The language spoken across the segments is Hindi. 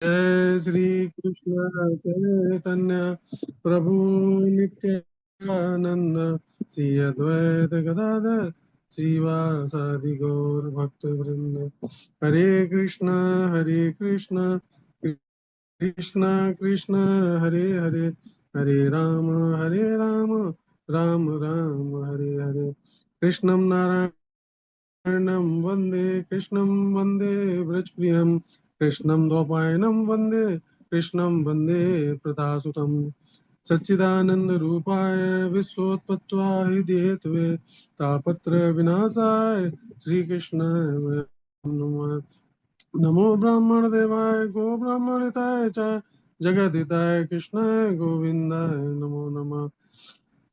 जय श्री कृष्ण चैतन्य प्रभु नित्यानंद श्री अद्वैत गदाधर श्रीवासादि गौर भक्त वृंद। हरे कृष्ण कृष्ण कृष्ण हरे हरे, हरे राम राम राम हरे हरे। कृष्णं नारायण कृष्णं वन्दे व्रजप्रियं, कृष्णं द्वैपायनं वन्दे, कृष्णं वन्दे प्रदासुतम्। सच्चिदानन्दरूपाय विश्वोत्पत्त्यादिहेतवे तापत्र विनाशाय श्रीकृष्णाय नमः। नमो ब्राह्मणदेवाय गो ब्राह्मणिताय च जगद्धिताय कृष्णाय गोविन्दाय नमो नमः।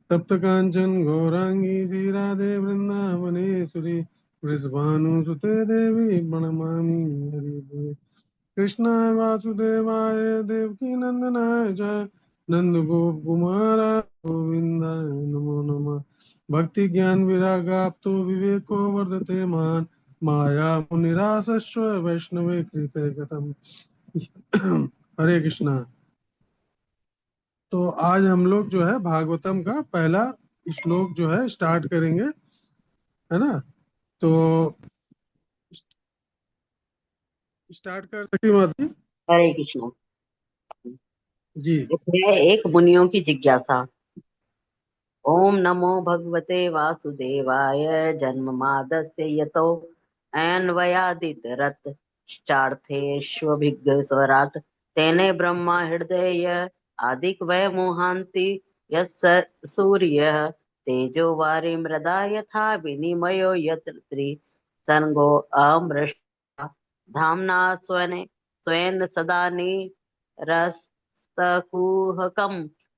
तप्त कांचन गौरांगी श्री राधे वृंदावनेश्वरी वृषभानुसुते देवी प्रणमामि हरिप्रिये। कृष्णाय वासुदेवाय देवकी नंदनाय च नंद गोप कुमाराय गोविंदाय नमो नमः। भक्ति ज्ञान विरागाप्तो विवेको वर्धते महान् माया मुनिरासस्व वैष्णवे कृते कथम। हरे कृष्णा। तो आज हम लोग जो है भागवतम का पहला श्लोक जो है स्टार्ट करेंगे, है ना। तो स्टार्ट कर सकी माती हरे कृष्ण। जी। इसमें एक मुनियों की जिज्ञासा। ओम नमो भगवते वासुदेवाय जन्म मादस्य यतो अन्वयादित रत चार्थेष्वभिघ्न स्वराट तेने ब्रह्मा हृदय आदिक वै मोहांति यस्य सूर्य तेजो वारि मृदा यथा विनिमयो यत्र त्रिसर्गो अमृष्टा धाम्ना स्वेन सदा निरस्तकुहकम्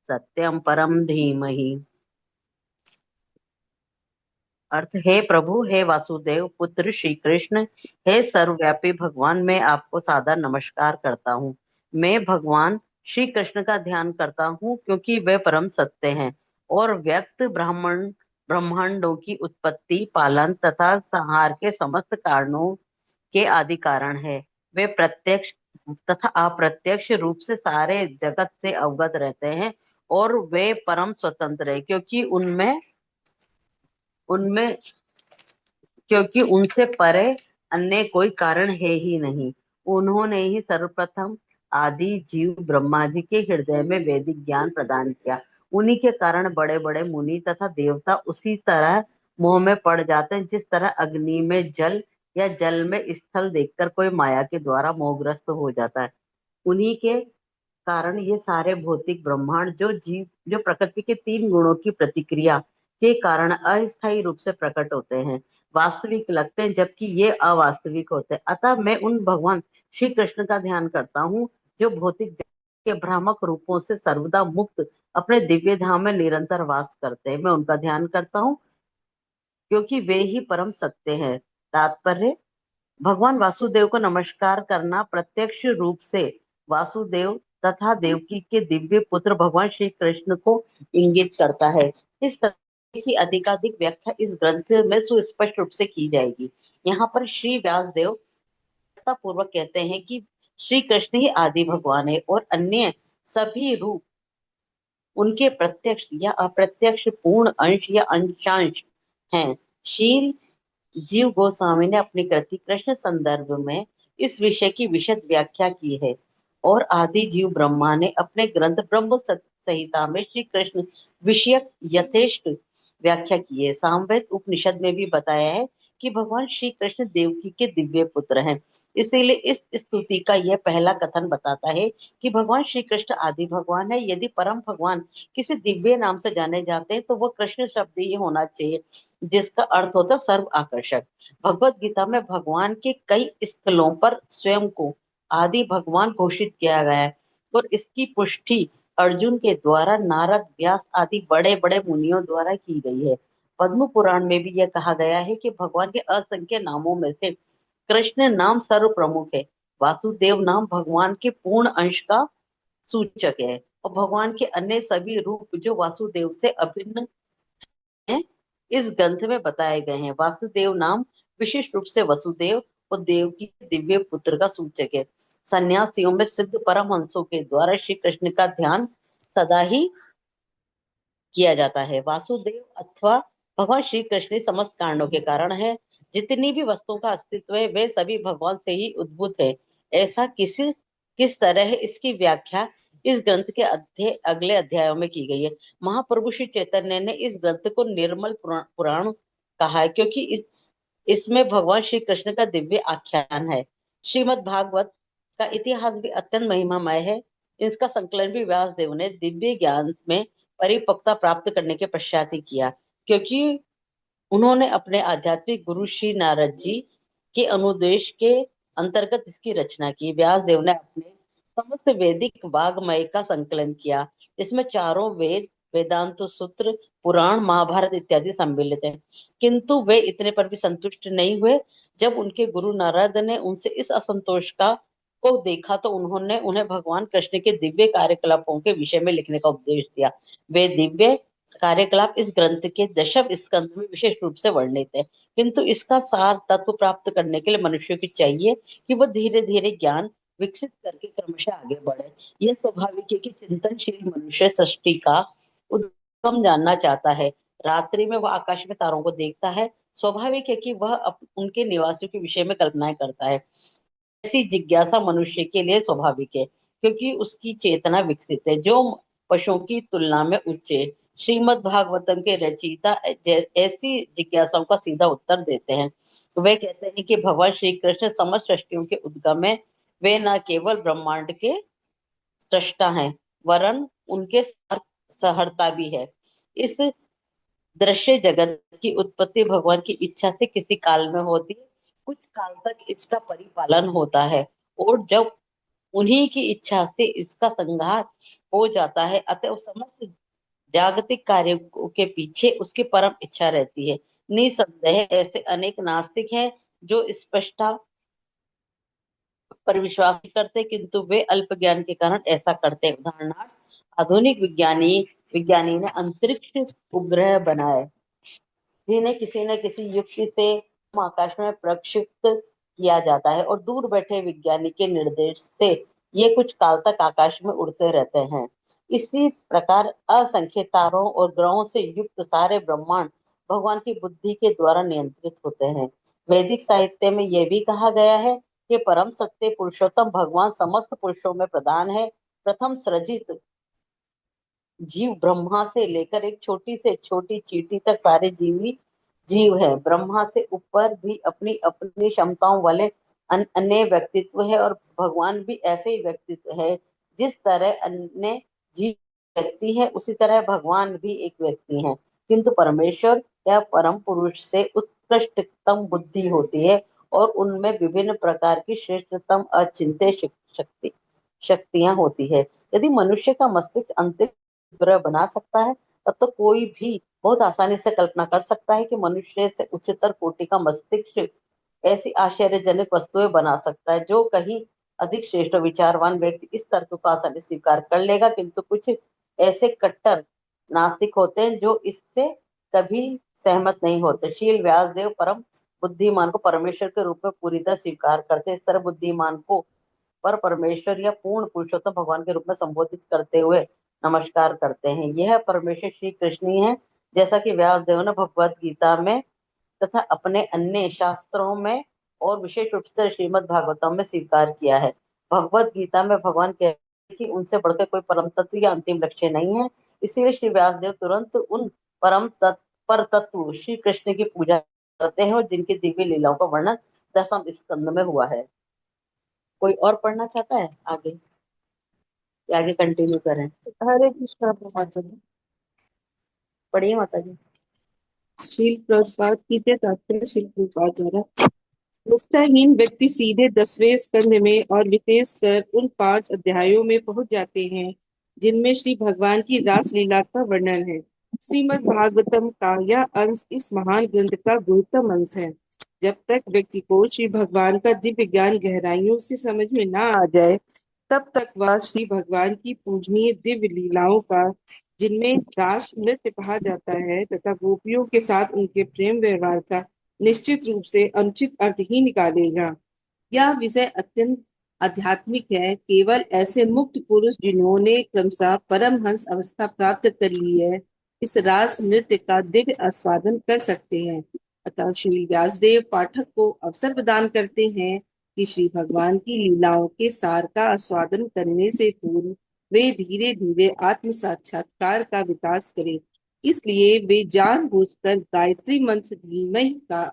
सत्यम परम धीमहि। अर्थ, हे प्रभु, हे वासुदेव पुत्र श्री कृष्ण, हे सर्वव्यापी भगवान, मैं आपको सादर नमस्कार करता हूँ। मैं भगवान श्री कृष्ण का ध्यान करता हूँ क्योंकि वे परम सत्य हैं और व्यक्त ब्रह्मांडों की उत्पत्ति, पालन तथा संहार के समस्त कारणों के आदि कारण है। वे प्रत्यक्ष तथा अप्रत्यक्ष रूप से सारे जगत से अवगत रहते हैं और वे परम स्वतंत्र है उनमें क्योंकि उनसे परे अन्य कोई कारण है ही नहीं। उन्होंने ही सर्वप्रथम आदि जीव ब्रह्मा जी के हृदय में वैदिक ज्ञान प्रदान किया। उन्हीं के कारण बड़े बड़े मुनि तथा देवता उसी तरह मोह में पड़ जाते हैं जिस तरह अग्नि में जल या जल में स्थल देखकर कोई माया के द्वारा मोहग्रस्त हो जाता है। उन्हीं के कारण ये सारे भौतिक ब्रह्मांड जो प्रकृति के तीन गुणों की प्रतिक्रिया के कारण अस्थायी रूप से प्रकट होते हैं, वास्तविक लगते हैं जबकि ये अवास्तविक होते हैं। अतः मैं उन भगवान श्री कृष्ण का ध्यान करता हूँ जो भौतिक जगत के भ्रामक रूपों से सर्वदा मुक्त अपने दिव्य धाम में निरंतर वास करते हैं। मैं उनका ध्यान करता हूँ क्योंकि वे ही परम सत्य है। तात्पर्य, भगवान वासुदेव को नमस्कार करना प्रत्यक्ष रूप से वासुदेव तथा देवकी के दिव्य पुत्र भगवान श्री कृष्ण को इंगित करता है। इस तरह की अधिकाधिक व्याख्या इस ग्रंथ में सुस्पष्ट रूप से की जाएगी। यहाँ पर श्री व्यासदेव पूर्वक कहते हैं कि श्री कृष्ण ही आदि भगवान है और अन्य सभी रूप उनके प्रत्यक्ष या अप्रत्यक्ष पूर्ण अंश या अंशांश हैं। श्री जीव गोस्वामी ने अपनी कृति कृष्ण संदर्भ में इस विषय की विशद व्याख्या की है और आदि जीव ब्रह्मा ने अपने ग्रंथ ब्रह्म संहिता में श्री कृष्ण विषयक यथेष्ट व्याख्या की है। सामवेद उपनिषद में भी बताया है कि भगवान श्री कृष्ण देवकी के दिव्य पुत्र हैं। इसीलिए इस स्तुति का यह पहला कथन बताता है कि भगवान श्री कृष्ण आदि भगवान है। यदि परम भगवान किसी दिव्य नाम से जाने जाते हैं तो वह कृष्ण शब्द ही होना चाहिए, जिसका अर्थ होता सर्व आकर्षक। भगवत गीता में भगवान के कई स्थलों पर स्वयं को आदि भगवान घोषित किया गया है और इसकी पुष्टि अर्जुन के द्वारा नारद, व्यास आदि बड़े बड़े मुनियों द्वारा की गई है। पद्म पुराण में भी यह कहा गया है कि भगवान के असंख्य नामों में से कृष्ण नाम सर्व प्रमुख है। वासुदेव नाम भगवान के पूर्ण अंश का सूचक है और भगवान के अन्य सभी रूप जो वासुदेव से अभिन्न हैं, इस ग्रंथ में बताए गए हैं। वासुदेव नाम विशिष्ट रूप से वसुदेव और देव की दिव्य पुत्र का सूचक है। सन्यासियों में सिद्ध परमहंसों के द्वारा श्री कृष्ण का ध्यान सदा ही किया जाता है। वासुदेव अथवा भगवान श्री कृष्ण समस्त कारणों के कारण है। जितनी भी वस्तुओं का अस्तित्व है वे सभी भगवान से ही उद्भूत है। ऐसा किस तरह है, इसकी व्याख्या इस ग्रंथ के अगले अध्यायों में की गई है। महाप्रभु श्री चैतन्य ने इस ग्रंथ को निर्मल पुराण कहा है, क्योंकि इसमें भगवान श्री कृष्ण का दिव्य आख्यान है। श्रीमद् भागवत का इतिहास भी अत्यंत महिमामय है। इसका संकलन भी व्यास देव ने दिव्य ज्ञान में परिपक्वता प्राप्त करने के पश्चात ही किया, क्योंकि उन्होंने अपने आध्यात्मिक गुरु श्री नारद जी के अनुदेश के अंतर्गत इसकी रचना की। व्यास देव ने अपने समस्त वैदिक वाग्मय का संकलन किया। इसमें चारों वेद, वेदांत सूत्र, पुराण, महाभारत इत्यादि सम्मिलित है। किंतु वे इतने पर भी संतुष्ट नहीं हुए। जब उनके गुरु नारद ने उनसे इस असंतोष को देखा तो उन्होंने उन्हें भगवान कृष्ण के दिव्य कार्यकलापों के विषय में लिखने का उपदेश दिया। वे दिव्य कार्यकलाप इस ग्रंथ के दशम स्कंद में विशेष रूप से वर्णित है। किंतु इसका सार तत्व प्राप्त करने के लिए मनुष्य की चाहिए कि वह धीरे धीरे ज्ञान विकसित करके क्रमशः आगे बढ़े। यह स्वाभाविक है कि चिंतनशील मनुष्य सृष्टि का उद्गम जानना चाहता है। रात्रि में वह आकाश में तारों को देखता है। स्वाभाविक है कि वह उनके निवासियों के विषय में कल्पनाएं करता है। ऐसी जिज्ञासा मनुष्य के लिए स्वाभाविक है, क्योंकि उसकी चेतना विकसित है, जो पशुओं की तुलना में उच्च है। श्रीमद् भागवतम के रचयिता ऐसी जिज्ञासाओं का सीधा उत्तर देते हैं। वे कहते हैं कि भगवान श्री कृष्ण समस्त सृष्टियों के उद्गम है। वे न केवल ब्रह्मांड के सृष्टा हैं, वरन उनके सहर्ता भी है। इस दृश्य जगत की उत्पत्ति भगवान की इच्छा से किसी काल में होती है। कुछ काल तक इसका परिपालन होता है, और जब उन्हीं की इच्छा से इसका संहार हो जाता है। अतः समस्त जागतिक कार्यों के पीछे उसकी परम इच्छा रहती है। निसंदेह ऐसे अनेक नास्तिक हैं जो स्पष्टता पर विश्वास नहीं करते, किंतु वे अल्प ज्ञान के कारण ऐसा करते हैं। उदाहरणार्थ, आधुनिक विज्ञानी ने अंतरिक्ष उपग्रह बनाए, जिन्हें किसी न किसी युक्ति से आकाश में प्रक्षिप्त किया जाता है, और दूर बैठे विज्ञानी के निर्देश से ये कुछ काल तक आकाश में उड़ते रहते हैं। इसी प्रकार असंख्य तारों और ग्रहों से युक्त सारे ब्रह्मांड भगवान की बुद्धि के द्वारा नियंत्रित होते हैं। वैदिक साहित्य में यह भी कहा गया है कि परम सत्य पुरुषोत्तम भगवान समस्त पुरुषों में प्रधान है। प्रथम सृजित जीव ब्रह्मा से लेकर एक छोटी से छोटी चींटी तक सारे जीव है। ब्रह्मा से ऊपर भी अपनी अपनी क्षमताओं वाले अन्य व्यक्तित्व है, और भगवान भी ऐसे ही व्यक्तित्व है। जिस तरह अन्य जीव व्यक्ति है, उसी तरह भगवान भी एक व्यक्ति है। किंतु परमेश्वर या परम पुरुष से उत्कृष्टतम बुद्धि होती है, और उनमें विभिन्न प्रकार की श्रेष्ठतम अचिंत्य शक्तियां होती है। यदि मनुष्य का मस्तिष्क अंतिम ग्रह बना सकता है, तब तो कोई भी बहुत आसानी से कल्पना कर सकता है कि मनुष्य से उच्चतर कोटि का मस्तिष्क ऐसी आश्चर्यजनक वस्तुएं बना सकता है, जो कहीं अधिक श्रेष्ठ विचारवान व्यक्ति इस तर्क को आसानी से स्वीकार कर लेगा। किंतु कुछ ऐसे कट्टर नास्तिक होते हैं जो इससे कभी सहमत नहीं होते। शील व्यासदेव परम बुद्धिमान को परमेश्वर के रूप में पूरी तरह स्वीकार करते। इस तरह बुद्धिमान को पर परमेश्वर या पूर्ण पुरुषोत्तम भगवान के रूप में संबोधित करते हुए नमस्कार करते हैं। यह परमेश्वर श्री कृष्ण ही है, जैसा कि व्यासदेव ने भगवत गीता में तथा अपने अन्य शास्त्रों में और विशेष रूप से श्रीमद् भागवतम में स्वीकार किया है। भगवत गीता में भगवान कहते हैं कि उनसे बढ़कर कोई परम तत्व या अंतिम लक्ष्य नहीं है। इसलिए श्री व्यासदेव तुरंत उन पर तत्व श्री कृष्ण की पूजा करते हैं, और जिनकी दिव्य लीलाओं का वर्णन दसम स्कंद में हुआ है। कोई और पढ़ना चाहता है आगे, या आगे कंटिन्यू करें? हरे कृष्णा माता जी। पढ़िए माता जी। श्रील प्रभुपाद की जय। तात्पर्य श्रील प्रभुपाद द्वारा निष्ठाहीन व्यक्ति सीधे 10वें स्कंद में और विशेष कर उन 5 अध्यायों में पहुंच जाते हैं जिनमें श्री भगवान की रास लीला का वर्णन है। श्रीमद् भागवतम का यह अंश इस महान ग्रंथ का गुरुतम अंश है। जब तक व्यक्ति को श्री भगवान का दिव्य ज्ञान गहराइयों से समझ में ना आ जाए, तब तक वह श्री भगवान की पूजनीय दिव्य लीलाओं का, जिनमें रास नृत्य कहा जाता है, तथा गोपियों के साथ उनके प्रेम व्यवहार का निश्चित रूप से अनुचित अर्थ ही निकालेगा। यह विषय अत्यंत आध्यात्मिक है केवल ऐसे मुक्त पुरुष जिन्होंने क्रमशः परमहंस अवस्था प्राप्त कर ली है, इस रास नृत्य का दिव्य आस्वादन कर सकते हैं। अतः श्री व्यासदेव पाठक को अवसर प्रदान करते हैं कि श्री भगवान की लीलाओं के सार का आस्वादन करने से पूर्व वे धीरे धीरे आत्म साक्षात्कार का विकास करें। इसलिए वे जानबूझकर गायत्री मंत्र धीमहि का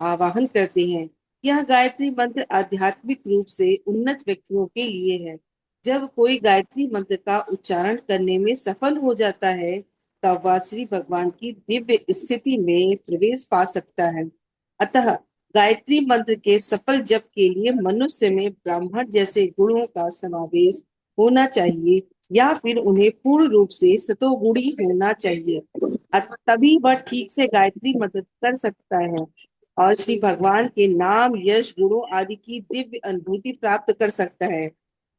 आवाहन करते हैं। यह गायत्री मंत्र आध्यात्मिक रूप से उन्नत व्यक्तियों के लिए है। जब कोई गायत्री मंत्र का उच्चारण करने में सफल हो जाता है, तब वह श्री भगवान की दिव्य स्थिति में प्रवेश पा सकता है। अतः गायत्री मंत्र के सफल जप के लिए मनुष्य में ब्राह्मण जैसे गुणों का समावेश होना चाहिए, या फिर उन्हें पूर्ण रूप से सतोगुणी होना चाहिए। तभी वह ठीक से गायत्री मंत्र कर सकता है और श्री भगवान के नाम, यश, गुणों आदि की दिव्य अनुभूति प्राप्त कर सकता है।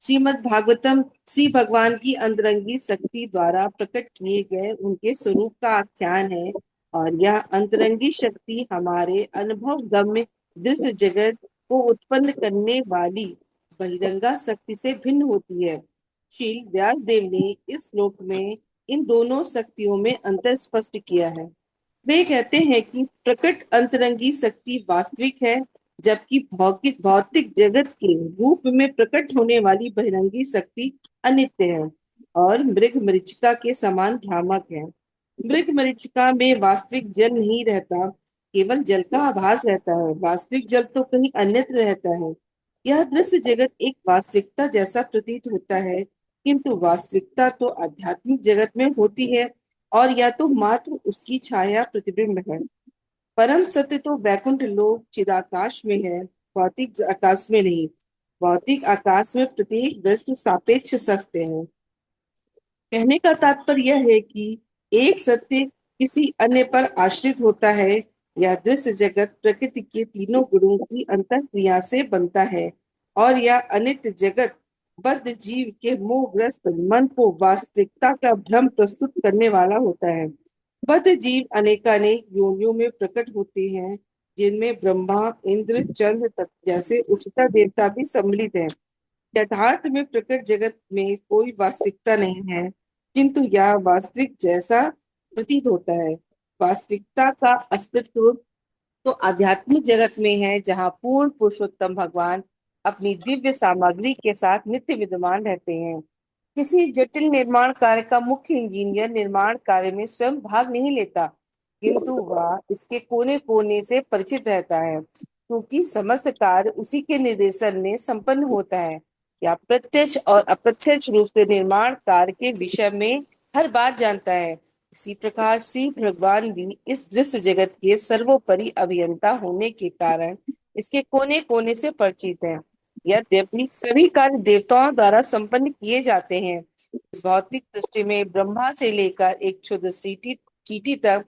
श्रीमद् भागवतम श्री भगवान की अंतरंगी शक्ति द्वारा प्रकट किए गए उनके स्वरूप का आख्यान है, और यह अंतरंगी शक्ति हमारे अनुभव गम्य दृश्य जगत को उत्पन्न करने वाली बहिरंगा शक्ति से भिन्न होती है। श्री व्यासदेव ने इस श्लोक में इन दोनों शक्तियों में अंतर स्पष्ट किया है। वे कहते हैं कि प्रकट अंतरंगी शक्ति वास्तविक है, जबकि भौतिक भौतिक जगत के रूप में प्रकट होने वाली बहिरंगी शक्ति अनित्य है और मृग मरीचिका के समान भ्रामक है। मृग मरीचिका में वास्तविक जल नहीं रहता, केवल जल का आभास रहता है। वास्तविक जल तो कहीं अन्यत्र रहता है। यह दृश्य जगत एक वास्तविकता जैसा प्रतीत होता है, किंतु वास्तविकता तो आध्यात्मिक जगत में होती है, और या तो मात्र उसकी छाया प्रतिबिंब है। परम सत्य तो वैकुंठ लोक चिदाकाश में है, भौतिक आकाश में नहीं। भौतिक आकाश में प्रत्येक वस्तु सापेक्ष सत्य है। कहने का तात्पर्य यह है कि एक सत्य किसी अन्य पर आश्रित होता है। यह दृश्य जगत प्रकृति के तीनों गुणों की अंतःक्रिया से बनता है, और यह अनित्य जगत बद्ध जीव के मोहग्रस्त मन को वास्तविकता का भ्रम प्रस्तुत करने वाला होता है। बद्ध जीव अनेकानेक योनियों में प्रकट होते हैं, जिनमें ब्रह्मा, इंद्र, चंद्र तथा जैसे उच्चतर देवता भी सम्मिलित हैं। यथार्थ में प्रकट जगत में कोई वास्तविकता नहीं है, किंतु यह वास्तविक जैसा प्रतीत होता है। वास्तविकता का अस्तित्व तो आध्यात्मिक जगत में है, जहाँ पूर्ण पुरुषोत्तम भगवान अपनी दिव्य सामग्री के साथ नित्य विद्यमान रहते हैं। किसी जटिल निर्माण कार्य का मुख्य इंजीनियर निर्माण कार्य में स्वयं भाग नहीं लेता, किंतु वह इसके कोने कोने से परिचित रहता है, क्योंकि समस्त कार्य उसी के निर्देशन में संपन्न होता है। या प्रत्यक्ष और अप्रत्यक्ष रूप से निर्माण कार्य के विषय में हर बात जानता है। इसी प्रकार श्री भगवान भी इस दृश्य जगत के सर्वोपरि अभियंता होने के कारण इसके कोने कोने से परिचित है। यद्यपि सभी कार्य देवताओं द्वारा संपन्न किए जाते हैं, इस भौतिक दृष्टि में ब्रह्मा से लेकर एक क्षुद्र चींटी तक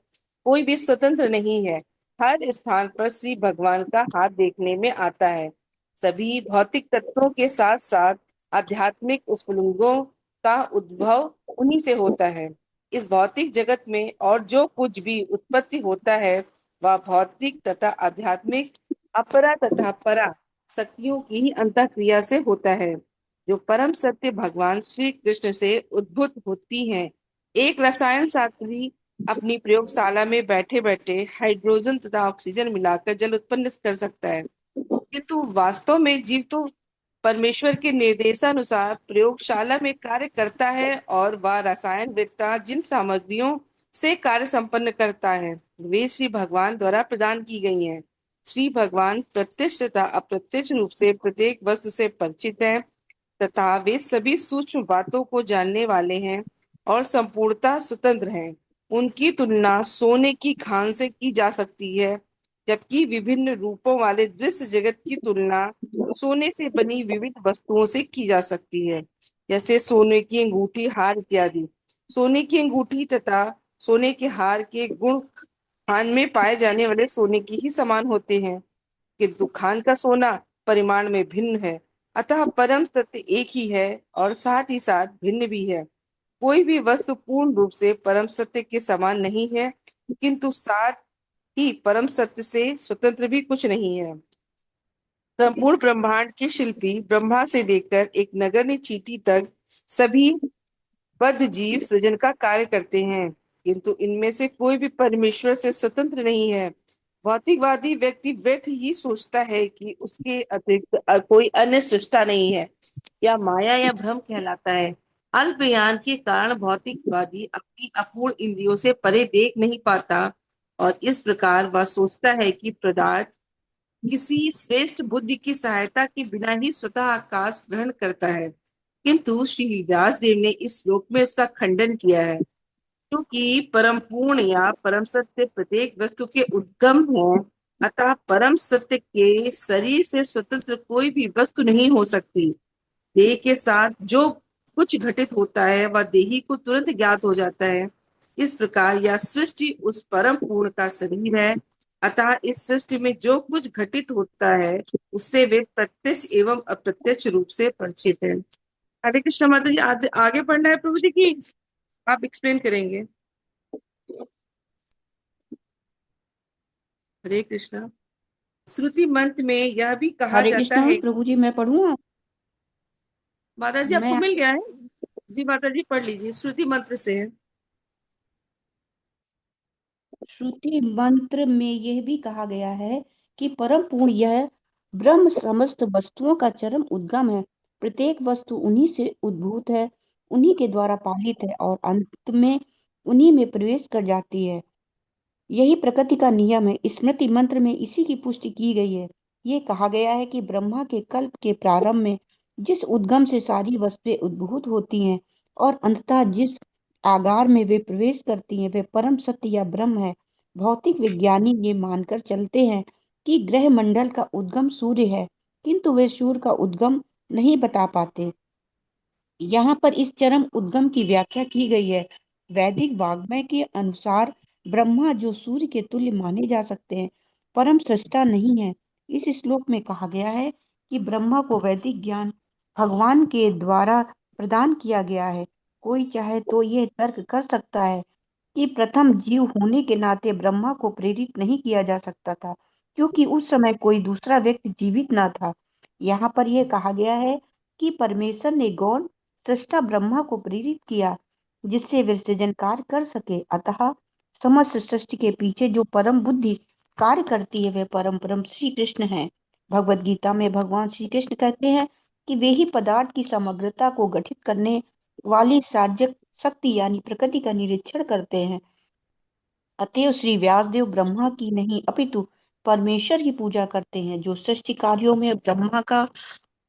कोई भी स्वतंत्र नहीं है। हर स्थान पर श्री भगवान का हाथ देखने में आता है। सभी भौतिक तत्वों के साथ साथ आध्यात्मिक स्फुलिंगों का उद्भव उन्हीं से होता है। इस भौतिक जगत में और जो कुछ भी उत्पत्ति होता है, वह भौतिक तथा आध्यात्मिक अपरा तथा परा शक्तियों की ही अंतःक्रिया से होता है, जो परम सत्य भगवान श्री कृष्ण से उद्भूत होती हैं। एक रसायन शास्त्री अपनी प्रयोगशाला में बैठे बैठे हाइड्रोजन तथा ऑक्सीजन मिलाकर जल उत्पन्न कर सकता है, किंतु वास्तव में जीव तो परमेश्वर के निर्देशानुसार प्रयोगशाला में कार्य करता है, और वह रसायनवेत्ता जिन सामग्रियों से कार्य संपन्न करता है, वे श्री भगवान द्वारा प्रदान की गई हैं। श्री भगवान प्रत्यक्ष तथा अप्रत्यक्ष रूप से प्रत्येक वस्तु से परिचित हैं, तथा वे सभी सूक्ष्म बातों को जानने वाले हैं और संपूर्णतः स्वतंत्र हैं। उनकी तुलना सोने की खान से की जा सकती है, जबकि विभिन्न रूपों वाले दृश्य जगत की तुलना सोने से बनी विविध वस्तुओं से की जा सकती है, जैसे सोने की अंगूठी, हार इत्यादि। सोने की अंगूठी तथा सोने के हार के गुण खान में पाए जाने वाले सोने की ही समान होते हैं, किंतु खान का सोना परिमाण में भिन्न है। अतः परम सत्य एक ही है और साथ ही साथ भिन्न भी है। कोई भी वस्तु पूर्ण रूप से परम सत्य के समान नहीं है, किंतु साथ ही परम सत्य से स्वतंत्र भी कुछ नहीं है। संपूर्ण ब्रह्मांड के शिल्पी ब्रह्मा से लेकर एक नगण्य चींटी तक सभी बद्ध जीव सृजन का कार्य करते हैं, किंतु इनमें से कोई भी परमेश्वर से स्वतंत्र नहीं है। भौतिकवादी व्यक्ति व्यर्थ ही सोचता है कि उसके अतिरिक्त कोई अन्य सृष्टा नहीं है, या माया या भ्रम कहलाता है। अल्पज्ञान के कारण भौतिकवादी अपनी अपूर्ण इंद्रियों से परे देख नहीं पाता, और इस प्रकार वह सोचता है कि पदार्थ किसी श्रेष्ठ बुद्धि की सहायता के बिना ही स्वतः आकाश ग्रहण करता है। किंतु श्री व्यासदेव ने इस श्लोक में इसका खंडन किया है, क्योंकि परम पूर्ण या परम सत्य प्रत्येक वस्तु के उद्गम है। अतः परम सत्य के शरीर से स्वतंत्र कोई भी वस्तु नहीं हो सकती। देह के साथ जो कुछ घटित होता है वह देही को तुरंत ज्ञात हो जाता है। इस प्रकार यह सृष्टि उस परम पूर्ण का शरीर है। अतः इस सृष्टि में जो कुछ घटित होता है उससे वे प्रत्यक्ष एवं अप्रत्यक्ष रूप से परिचित है। हरे कृष्ण माता जी, आगे पढ़ना है प्रभु जी की, आप एक्सप्लेन करेंगे। हरे कृष्णा। श्रुति मंत्र में यह भी कहा हरे जाता कृष्णा है। प्रभु जी, मैं पढ़ूं? माता जी आपको मैं मिल गया है? जी माता जी पढ़ लीजिए, श्रुति मंत्र से। श्रुति मंत्र में यह भी कहा गया है कि परम पूर्ण यह ब्रह्म समस्त वस्तुओं का चरम उद्गम है। प्रत्येक वस्तु उन्हीं से उद्भूत है, उन्हीं के द्वारा पालित है और अंत में उन्हीं में प्रवेश कर जाती है। यही प्रकृति का नियम है। स्मृति मंत्र में इसी की पुष्टि की गई है। ये कहा गया है कि ब्रह्मा के कल्प के प्रारंभ में जिस उद्गम से सारी वस्तुएं उद्भूत होती हैं और अंततः जिस आगार में वे प्रवेश करती हैं, वे परम सत्य या ब्रह्म है। भौतिक विज्ञानी ये मानकर चलते हैं कि ग्रह मंडल का उद्गम सूर्य है, किंतु वे सूर्य का उद्गम नहीं बता पाते। यहाँ पर इस चरम उद्गम की व्याख्या की गई है। वैदिक वाग्मय के अनुसार ब्रह्मा, जो सूर्य के तुल्य माने जा सकते हैं, परम सृष्टा नहीं है। इस श्लोक में कहा गया है कि ब्रह्मा को वैदिक ज्ञान भगवान के द्वारा प्रदान किया गया है। कोई चाहे तो ये तर्क कर सकता है कि प्रथम जीव होने के नाते ब्रह्मा को प्रेरित नहीं किया जा सकता था, क्योंकि उस समय कोई दूसरा व्यक्ति जीवित न था। यहाँ पर यह कहा गया है कि परमेश्वर ने गौण सृष्टा ब्रह्मा को प्रेरित किया, जिससे वे सृजन कार्य कर सके। अतः समस्त सृष्टि के पीछे जो परम बुद्धि कार्य करती है, वे परम परम श्री कृष्ण हैं। भगवत गीता में भगवान श्री कृष्ण कहते हैं कि वे ही पदार्थ की समग्रता को गठित करने वाली सार्वजनिक शक्ति यानी प्रकृति का निरीक्षण करते हैं। अतएव श्री व्यासदेव ब्रह्मा की नहीं अपितु परमेश्वर की पूजा करते हैं, जो सृष्टि कार्यों में ब्रह्मा का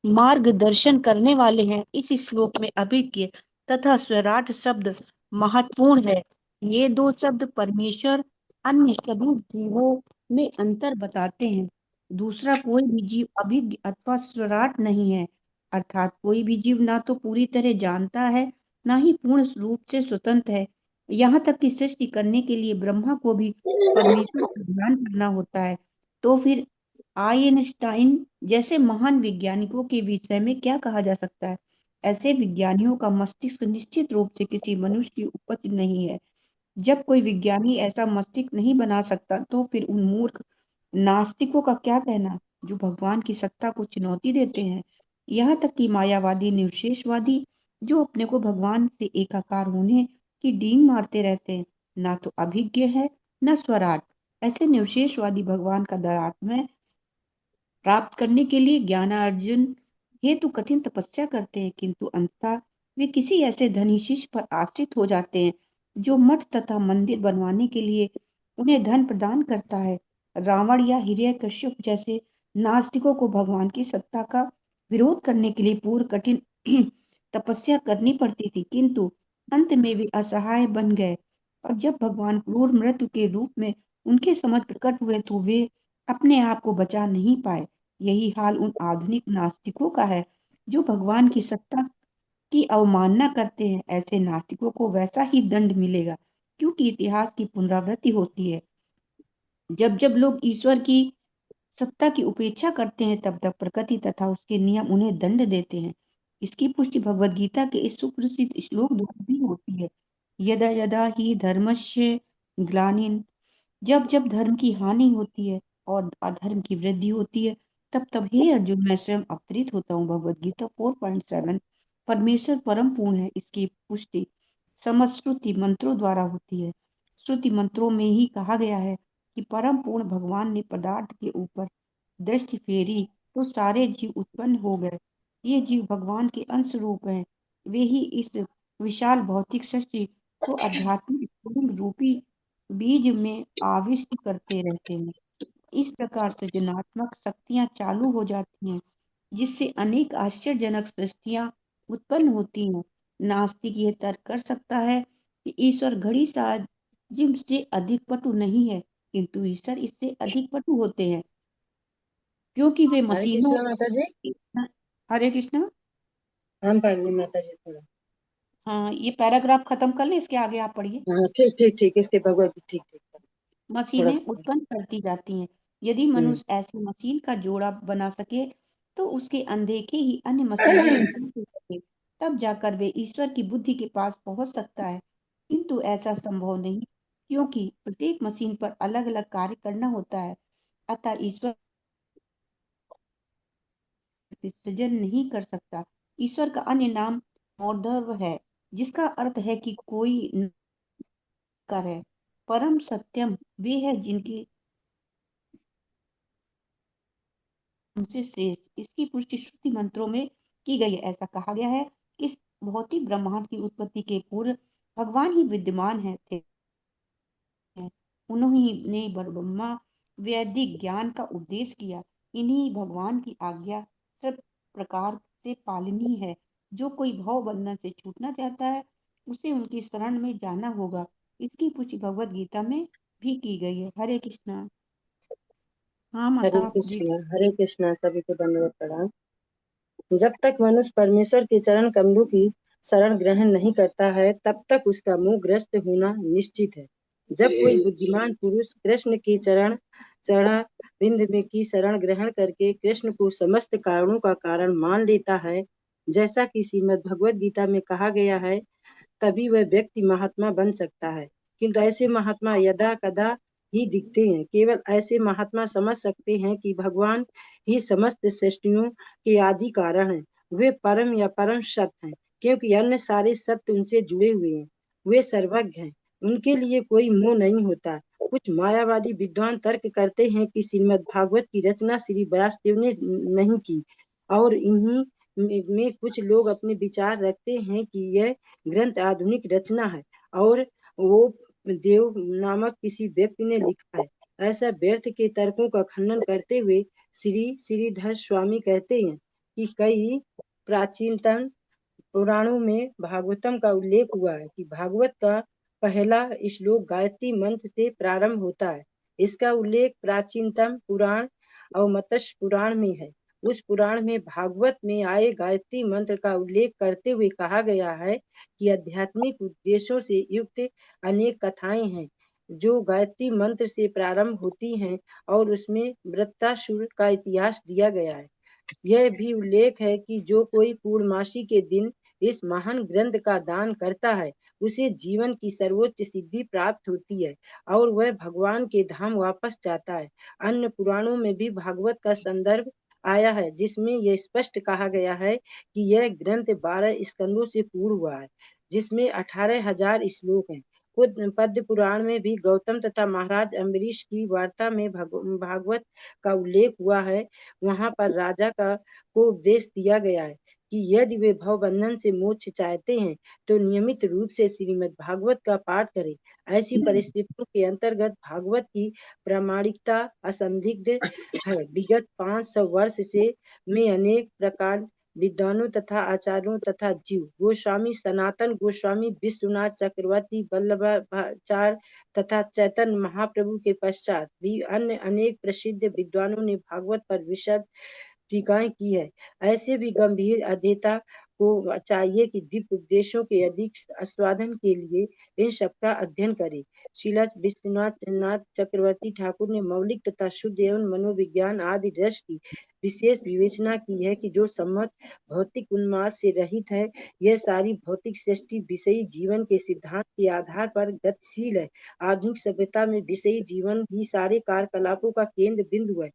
मार्गदर्शन करने वाले हैं। इस श्लोक में अभिज्ञ तथा स्वराट शब्द महत्वपूर्ण है। ये दो शब्द परमेश्वर अन्य सभी जीवों में अंतर बताते हैं। दूसरा कोई भी जीव अभिज्ञ अथवा स्वराट नहीं है, अर्थात कोई भी जीव ना तो पूरी तरह जानता है, ना ही पूर्ण रूप से स्वतंत्र है। यहाँ तक कि सृष्टि करने के लिए ब्रह्मा को भी परमेश्वर का ध्यान करना होता है। तो फिर आइंस्टाइन जैसे महान वैज्ञानिकों के विषय में क्या कहा जा सकता है? ऐसे विज्ञानियों का मस्तिष्क निश्चित रूप से किसी मनुष्य की उपज नहीं है। जब कोई विज्ञानी ऐसा मस्तिष्क नहीं बना सकता, तो फिर उन मूर्ख नास्तिकों का क्या कहना, जो भगवान की सत्ता को चुनौती देते हैं। यहाँ तक कि मायावादी निशेषवादी, जो अपने को भगवान से एकाकार होने की डींग मारते रहते हैं, ना तो अभिज्ञ है न स्वराट। ऐसे निशेषवादी भगवान का दरात्म प्राप्त करने के लिए ज्ञानार्जन हेतु कठिन तपस्या करते हैं, किंतु अंततः वे किसी ऐसे धनी शिष्य पर आश्रित हो जाते हैं, जो मठ तथा मंदिर बनवाने के लिए उन्हें धन प्रदान करता है। रावण या हिरण्यकश्यप जैसे नास्तिकों को भगवान की सत्ता का विरोध करने के लिए पूर्व कठिन तपस्या करनी पड़ती थी, किंतु अंत में वे असहाय बन गए। और जब भगवान क्रूर मृत्यु के रूप में उनके समक्ष प्रकट हुए, तो वे अपने आप को बचा नहीं पाए। यही हाल उन आधुनिक नास्तिकों का है, जो भगवान की सत्ता की अवमानना करते हैं। ऐसे नास्तिकों को वैसा ही दंड मिलेगा, क्योंकि इतिहास की पुनरावृत्ति होती है। जब जब लोग ईश्वर की सत्ता की उपेक्षा करते हैं, तब तब प्रकृति तथा उसके नियम उन्हें दंड देते हैं। इसकी पुष्टि भगवत गीता के इस सुप्रसिद्ध श्लोक द्वारा भी होती है। यदा यदा ही धर्मस्य ग्लानिन, जब जब धर्म की हानि होती है और अधर्म की वृद्धि होती है, तब हे अर्जुन, मैं स्वयं अवतरित होता हूँ। भगवद गीता 4.7। परमेश्वर परम पूर्ण है, इसकी पुष्टि समस्त श्रुति मंत्रों द्वारा होती है। श्रुति मंत्रों में ही कहा गया है कि परम पूर्ण भगवान ने पदार्थ के ऊपर दृष्टि फेरी तो सारे जीव उत्पन्न हो गए। ये जीव भगवान के अंश रूप हैं। वे ही इस विशाल भौतिक सृष्टि को आध्यात्मिक स्फुलिंग रूपी बीज में आविष्ट करते रहते हैं। इस प्रकार सृजनात्मक शक्तियां चालू हो जाती हैं, जिससे अनेक आश्चर्यजनक सृष्टियां उत्पन्न होती हैं। नास्तिक ये तर्क कर सकता है कि ईश्वर घड़ी साजिम से अधिक पटु नहीं है, किंतु ईश्वर इससे अधिक पटु होते हैं, क्योंकि वे हरे मशीनों। कृष्णा माता जी। हरे कृष्णा। हम पढ़ लें माता जी थोड़ा। हाँ, ये पैराग्राफ खत्म कर ले, इसके आगे आप पढ़िए। हाँ ठीक ठीक ठीक, इसके भगवत ठीक ठीक थोड़ा मशीनें सा। उत्पन्न करती जाती हैं। यदि मनुष्य ऐसी मशीन का जोड़ा बना सके तो उसके अनदेखे ही अन्य मशीनें उत्पन्न हो सके, तब जाकर वे ईश्वर की बुद्धि के पास पहुंच सकता है। किंतु ऐसा संभव नहीं, क्योंकि प्रत्येक मशीन पर अलग अलग कार्य करना होता है। अतः ईश्वर सृजन नहीं कर सकता। ईश्वर का अन्य नाम मौर्धव है, जिसका अर्थ है कि कोई न कर है। परम सत्यम वे है जिनकी उनसे श्रेष्ठ। इसकी पुष्टि श्रुति मंत्रों में की गई है। ऐसा कहा गया है कि इस भौतिक ब्रह्मांड की उत्पत्ति के पूर्व भगवान ही विद्यमान है थे। उन्होंने ब्रह्मा वैदिक ज्ञान का उपदेश किया। इन्हीं भगवान की आज्ञा सब प्रकार से पालनी है। जो कोई भव बंधन से छूटना चाहता है, उसे उनकी शरण में जाना होगा। इसकी पुष्टि भगवत गीता में भी की गई है। हरे कृष्णा। हाँ माता आप जी। हरे कृष्णा, सभी को दंडवत प्रणाम। जब तक मनुष्य परमेश्वर के चरण कमलों की शरण ग्रहण नहीं करता है, तब तक उसका मोह ग्रस्त होना निश्चित है। जब कोई बुद्धिमान पुरुष कृष्ण के चरण बिंद में की शरण ग्रहण करके कृष्ण को समस्त कारणों का कारण मान लेता है, जैसा कि श्रीमद् भगवद गीता में कहा गया है, तभी वह व्यक्ति महात्मा बन सकता है। किंतु ऐसे महात्मा यदा कदा ही दिखते हैं। केवल ऐसे महात्मा समझ सकते हैं कि भगवान ही समस्त सृष्टियों के आदि कारण हैं। वे परम या परम सत्य हैं, क्योंकि अन्य सारे सत्य उनसे जुड़े हुए हैं। वे सर्वज्ञ हैं, उनके लिए कोई मोह नहीं होता। कुछ मायावादी विद्वान तर्क करते हैं कि श्रीमद् भागवत की रचना श्री व्यासदेव ने नहीं की, और इन्हीं में कुछ लोग अपने विचार रखते हैं कि यह ग्रंथ आधुनिक रचना है और वो देव नामक किसी व्यक्ति ने लिखा है। ऐसा व्यर्थ के तर्कों का खंडन करते हुए श्री श्रीधर स्वामी कहते हैं कि कई प्राचीनतम पुराणों में भागवतम का उल्लेख हुआ है कि भागवत का पहला श्लोक गायत्री मंत्र से प्रारंभ होता है। इसका उल्लेख प्राचीनतम पुराण और मत्स्य पुराण में है। उस पुराण में भागवत में आए गायत्री मंत्र का उल्लेख करते हुए कहा गया है कि आध्यात्मिक उद्देश्यों से युक्त अनेक कथाएं हैं जो गायत्री मंत्र से प्रारंभ होती हैं, और उसमें वृत्तासुर का इतिहास दिया गया है। यह भी उल्लेख है कि जो कोई पूर्णमासी के दिन इस महान ग्रंथ का दान करता है, उसे जीवन की सर्वोच्च सिद्धि प्राप्त होती है और वह भगवान के धाम वापस जाता है। अन्य पुराणों में भी भागवत का संदर्भ आया है, जिसमें यह स्पष्ट कहा गया है कि यह ग्रंथ 12 स्कंदों से पूर्ण हुआ है, जिसमें 18,000 श्लोक हैं। खुद पद्म पुराण में भी गौतम तथा महाराज अम्बरीश की वार्ता में भागवत का उल्लेख हुआ है। वहां पर राजा को उपदेश दिया गया है कि यदि वे भव बंधन से मोक्ष चाहते हैं तो नियमित रूप से श्रीमद् भागवत का पाठ करें। ऐसी परिस्थितियों के अंतर्गत भागवत की प्रामाणिकता असंदिग्ध है। विगत 500 वर्ष से में अनेक प्रकार विद्वानों तथा आचार्यों तथा जीव गोस्वामी, सनातन गोस्वामी, विश्वनाथ चक्रवर्ती, वल्लभाचार्य तथा चैतन्य महाप्रभु के पश्चात भी अन्य अनेक प्रसिद्ध विद्वानों ने भागवत पर विशद टीकाएं की है। ऐसे भी गंभीर अध्येता को चाहिए कि दिव्य उपदेशों के अधिक आस्वादन के लिए इन सबका अध्ययन करे। श्रील विश्वनाथ चक्रवर्ती ठाकुर ने मौलिक तथा शुद्ध एवं मनोविज्ञान आदि रस की विशेष विवेचना की है कि जो सम्मत भौतिक उन्माद से रहित है, यह सारी भौतिक सृष्टि विषयी जीवन के सिद्धांत के आधार पर गतिशील है। आधुनिक सभ्यता में विषयी जीवन ही सारे कार्यकलापों का केंद्र बिंदु है।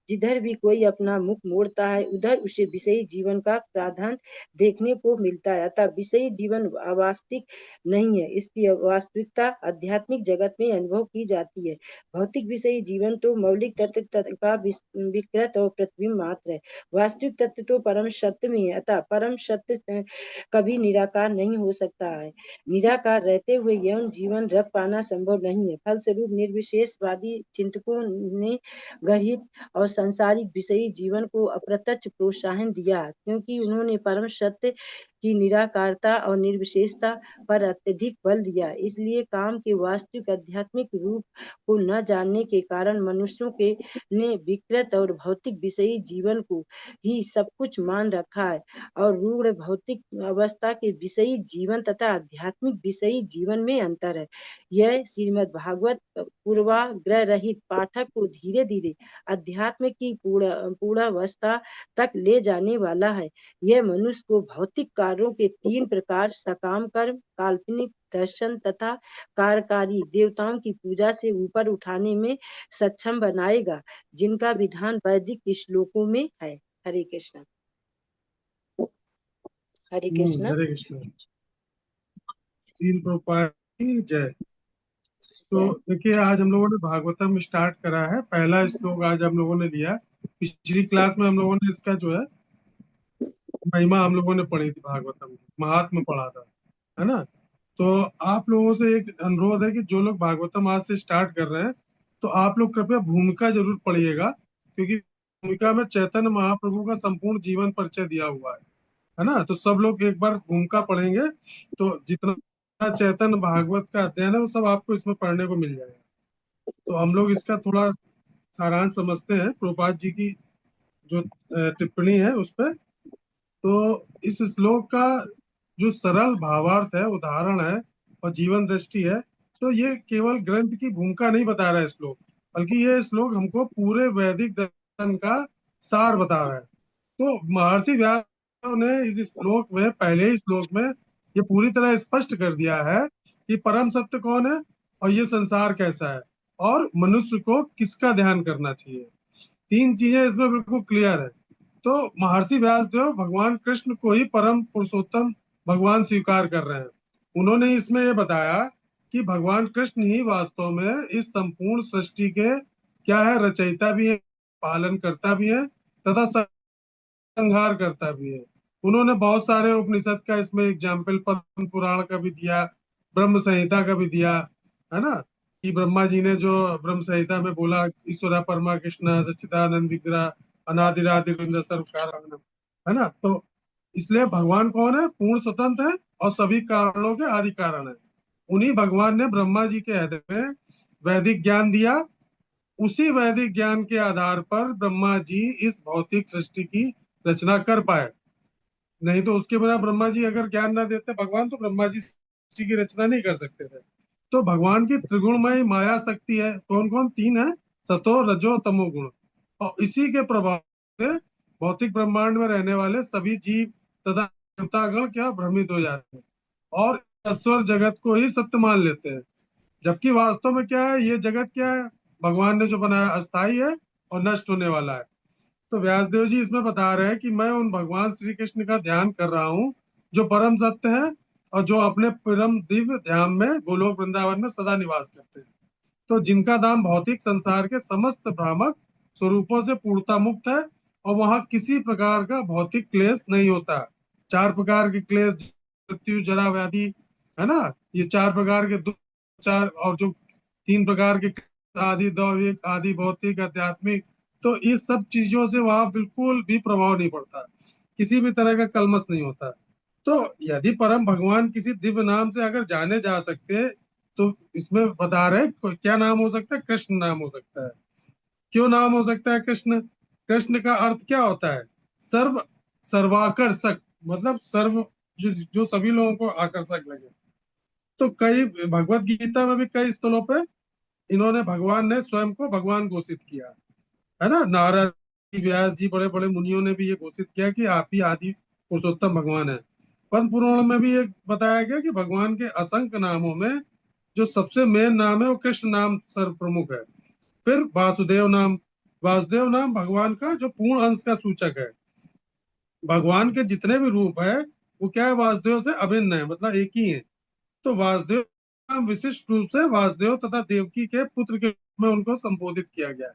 जिधर भी कोई अपना मुख मोड़ता है, उधर उसे विषयी जीवन का प्रावधान देखने को मिलता है। अतः विषयी जीवन अवास्तविक नहीं है, इसकी वास्तविकता आध्यात्मिक जगत में अनुभव की जाती है। भौतिक विषयी जीवन तो मौलिक तत्व का विकृत और प्रतिबिंब मात्र है। वास्तविक तत्व तो परम सत्य में है। अतः परम सत्य कभी निराकार नहीं हो सकता है। निराकार रहते हुए यौन जीवन रख पाना संभव नहीं है। फलस्वरूप निर्विशेषवादी चिंतकों ने गृहीत और सांसारिक विषयी जीवन को अप्रत्यक्ष प्रोत्साहन दिया, क्योंकि उन्होंने परम सत्य की निराकारता और निर्विशेषता पर अत्यधिक बल दिया। इसलिए काम के वास्तविक आध्यात्मिक रूप को न जानने के कारण मनुष्यों के ने विकृत और भौतिक विषयी जीवन को ही सब कुछ मान रखा है, और रूढ़ भौतिक अवस्था के विषयी जीवन तथा आध्यात्मिक विषयी जीवन में अंतर है। यह श्रीमद् भागवत पूर्वाग्रह रहित पाठक को धीरे धीरे अध्यात्म की पूर्णावस्था तक ले जाने वाला है। यह मनुष्य को भौतिक कार्यों के तीन प्रकार सकाम कर्म, काल्पनिक दर्शन तथा कार्यकारी देवताओं की पूजा से ऊपर उठाने में सक्षम बनाएगा, जिनका विधान वैदिक श्लोकों में है। हरे कृष्ण। हरे कृष्ण। हरे कृष्ण। श्रील प्रभुपाद की जय। तो देखिए, आज हम लोगों ने भागवतम स्टार्ट करा है। पहला श्लोक आज हम लोगों ने लिया। पिछली क्लास में हम लोगों ने इसका जो है महिमा हम लोगों ने पढ़ी थी, भागवतम की महात्म्य पढ़ा था, है ना। तो आप लोगों से एक अनुरोध है कि जो लोग भागवतम आज से स्टार्ट कर रहे हैं, तो आप लोग कृपया भूमिका जरूर पढ़िएगा, क्योंकि भूमिका में चैतन्य महाप्रभु का संपूर्ण जीवन परिचय दिया हुआ है ना। तो सब लोग एक बार भूमिका पढ़ेंगे तो जितना चैतन्य भागवत का अध्ययन है वो सब आपको इसमें पढ़ने को मिल जाएगा। तो हम लोग इसका थोड़ा सारांश समझते हैं प्रभुपाद जी की जो टिप्पणी है उस पर। तो इस श्लोक का जो सरल भावार्थ है, उदाहरण है और जीवन दृष्टि है, तो ये केवल ग्रंथ की भूमिका नहीं बता रहा है श्लोक, बल्कि ये श्लोक हमको पूरे वैदिक दर्शन का सार बता रहा है। तो महर्षि व्यास ने इस श्लोक में, पहले ही श्लोक में ये पूरी तरह स्पष्ट कर दिया है कि परम सत्य कौन है और ये संसार कैसा है और मनुष्य को किसका ध्यान करना चाहिए। तीन चीजें इसमें बिल्कुल क्लियर है। तो महर्षि व्यासदेव भगवान कृष्ण को ही परम पुरुषोत्तम भगवान स्वीकार कर रहे हैं। उन्होंने इसमें ये बताया कि भगवान कृष्ण ही वास्तव में इस संपूर्ण सृष्टि के क्या है, रचयिता भी है, पालन करता भी है तथा संहार करता भी है। उन्होंने बहुत सारे उपनिषद का इसमें एग्जाम्पल पद्म पुराण का भी दिया, ब्रह्म संहिता का भी दिया, है ना, कि ब्रह्मा जी ने जो ब्रह्म संहिता में बोला, ईश्वरा परमा कृष्ण सच्चिदानंद विग्रह अनादिरादि सर्व कारण, है ना। तो इसलिए भगवान कौन है, पूर्ण स्वतंत्र है और सभी कारणों के आदि कारण है। उन्हीं भगवान ने ब्रह्मा जी के हृदय में वैदिक ज्ञान दिया। उसी वैदिक ज्ञान के आधार पर ब्रह्मा जी इस भौतिक सृष्टि की रचना कर पाए। नहीं तो उसके बिना ब्रह्मा जी अगर ज्ञान ना देते भगवान, तो ब्रह्मा जी सृष्टि की रचना नहीं कर सकते थे। तो भगवान की त्रिगुणमय माया शक्ति है। कौन कौन? तीन है, सतो रजो तमो गुण। और इसी के प्रभाव से भौतिक ब्रह्मांड में रहने वाले सभी जीव तथा देवतागण क्या भ्रमित हो जाते हैं और ईश्वर जगत को ही सत्य मान लेते हैं। जबकि वास्तव में क्या है, ये जगत क्या है, भगवान ने जो बनाया अस्थाई है और नष्ट होने वाला है। तो व्यासदेव जी इसमें बता रहे हैं कि मैं उन भगवान श्री कृष्ण का ध्यान कर रहा हूँ जो परम सत्य है और जो अपने परम दिव्य ध्यान में गोलोक वृंदावन में सदा निवास करते हैं। तो जिनका धाम भौतिक संसार के समस्त भ्रामक स्वरूपों से पूर्णता मुक्त है और वहां किसी प्रकार का भौतिक क्लेश नहीं होता। चार प्रकार के क्लेश, मृत्यु जरा व्याधि, है ना, ये चार प्रकार के दुख, चार और जो तीन प्रकार के आदि दैविक आदि भौतिक आध्यात्मिक, तो इस सब चीजों से वहां बिल्कुल भी प्रभाव नहीं पड़ता, किसी भी तरह का कलमश नहीं होता। तो यदि परम भगवान किसी दिव्य नाम से अगर जाने जा सकते, तो इसमें बता रहे क्या नाम हो सकता है, कृष्ण नाम हो सकता है। क्यों नाम हो सकता है कृष्ण? कृष्ण का अर्थ क्या होता है? सर्व सर्वाकर्षक, मतलब सर्व जो सभी लोगों को आकर्षक लगे। तो कई भगवत गीता में भी कई स्थलों पे इन्होंने, भगवान ने स्वयं को भगवान घोषित किया, है ना। नारद व्यास जी, बड़े बड़े मुनियों ने भी ये घोषित किया कि आप ही आदि पुरुषोत्तम भगवान है। पद्म पुराण में भी ये बताया गया कि भगवान के असंख्य नामों में जो सबसे मेन नाम है वो कृष्ण नाम सर्व प्रमुख है। फिर वासुदेव नाम भगवान का जो पूर्ण अंश का सूचक है। भगवान के जितने भी रूप है वो क्या है, वासुदेव से अभिन्न है, मतलब एक ही है। तो वासुदेव नाम विशिष्ट रूप से वासुदेव तथा देवकी के पुत्र के रूप में उनको संबोधित किया गया है।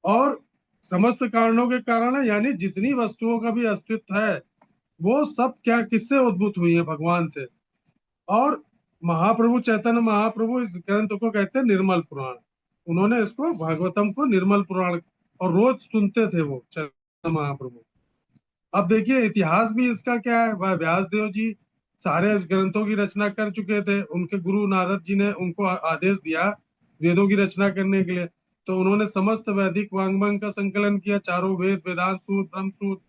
और समस्त कारणों के कारण है, यानी जितनी वस्तुओं का भी अस्तित्व है वो सब क्या किससे उद्भूत हुई है, भगवान से। और महाप्रभु चैतन्य महाप्रभु इस ग्रंथ को कहते हैं निर्मल पुराण। उन्होंने इसको भागवतम को निर्मल पुराण, और रोज सुनते थे वो चैतन्य महाप्रभु। अब देखिए इतिहास भी इसका क्या है, वह व्यास देव जी सारे ग्रंथों की रचना कर चुके थे। उनके गुरु नारद जी ने उनको आदेश दिया वेदों की रचना करने के लिए। तो उन्होंने समस्त वैदिक वांग्मय का संकलन किया, चारों वेद, वेदांत सूत्र, ब्रह्म सूत्र,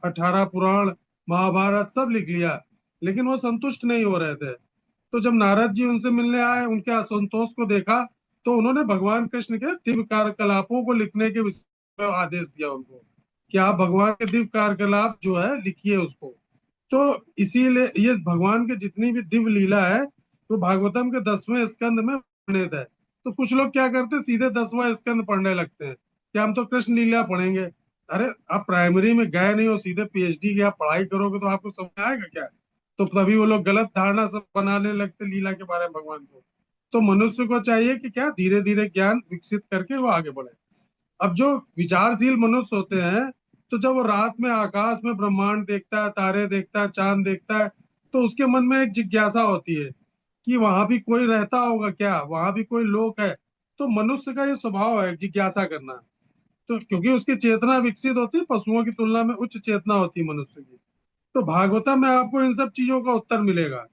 18 पुराण, महाभारत सब लिख लिया। लेकिन वो संतुष्ट नहीं हो रहे थे। तो जब नारद जी उनसे मिलने आए, उनके असंतोष को देखा, तो उन्होंने भगवान कृष्ण के दिव्य कार्यकलापों को लिखने के विषय में आदेश दिया उनको कि आप भगवान के दिव्य कार्यकलाप जो है लिखिए उसको। तो इसीलिए ये भगवान के जितनी भी दिव्य लीला है वो भागवतम के 10वें स्कंद में वर्णित है। तो कुछ लोग क्या करते हैं, सीधे 10वां स्कंद पढ़ने लगते हैं कि हम तो कृष्ण लीला पढ़ेंगे। अरे आप प्राइमरी में गए नहीं हो, सीधे पीएचडी की आप पढ़ाई करोगे तो आपको समझ आएगा क्या? तो तभी वो लोग गलत धारणा सब बनाने लगते लीला के बारे में भगवान को। तो मनुष्य को चाहिए कि क्या, धीरे धीरे ज्ञान विकसित करके वो आगे बढ़े। अब जो विचारशील मनुष्य होते हैं, तो जब वो रात में आकाश में ब्रह्मांड देखता है, तारे देखता है, चांद देखता है, तो उसके मन में एक जिज्ञासा होती है कि वहां भी कोई रहता होगा क्या, वहां भी कोई लोक है। तो मनुष्य का ये स्वभाव है जिज्ञासा करना। तो क्योंकि उसकी चेतना विकसित होती है, पशुओं की तुलना में उच्च चेतना होती है मनुष्य की। तो भागवतम में आपको इन सब चीजों का उत्तर मिलेगा।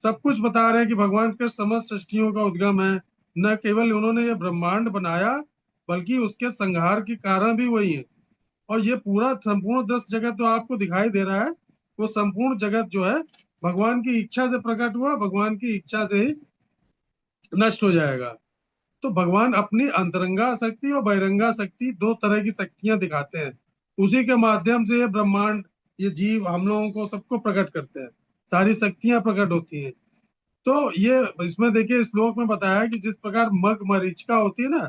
सब कुछ बता रहे हैं कि भगवान के समस्त सृष्टियों का उद्गम है। न केवल उन्होंने ये ब्रह्मांड बनाया, बल्कि उसके संहार के कारण भी वही है। और ये पूरा संपूर्ण 10 जगत जो आपको दिखाई दे रहा है, वो संपूर्ण जगत जो है भगवान की इच्छा से प्रकट हुआ, भगवान की इच्छा से ही नष्ट हो जाएगा। तो भगवान अपनी अंतरंगा शक्ति और बहिरंगा शक्ति, दो तरह की शक्तियां दिखाते हैं। उसी के माध्यम से ये ब्रह्मांड, ये जीव, हम लोगों को सबको प्रकट करते हैं। सारी शक्तियां प्रकट होती हैं। तो ये इसमें देखिए श्लोक में बताया है कि जिस प्रकार मग मरीचिका होती है ना,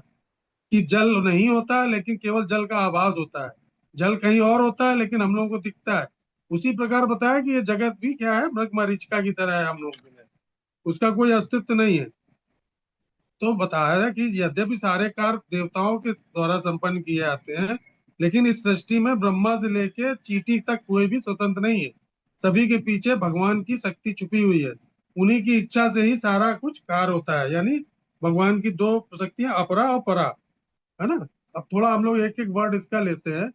कि जल नहीं होता है लेकिन केवल जल का आभास होता है, जल कहीं और होता है लेकिन हम लोगों को दिखता है। उसी प्रकार बताया कि ये जगत भी क्या है, मृग मरीचिका की तरह है हम लोगों के लिए, उसका कोई अस्तित्व नहीं है। तो बताया है कि यद्यपि सारे कार्य देवताओं के द्वारा संपन्न किए जाते हैं, लेकिन इस सृष्टि में ब्रह्मा से लेके चींटी तक कोई भी स्वतंत्र नहीं है। सभी के पीछे भगवान की शक्ति छुपी हुई है। उन्हीं की इच्छा से ही सारा कुछ कार्य होता है। यानी भगवान की दो शक्तियां, अपरा और परा, है ना। अब थोड़ा हम लोग एक एक वर्ड इसका लेते हैं।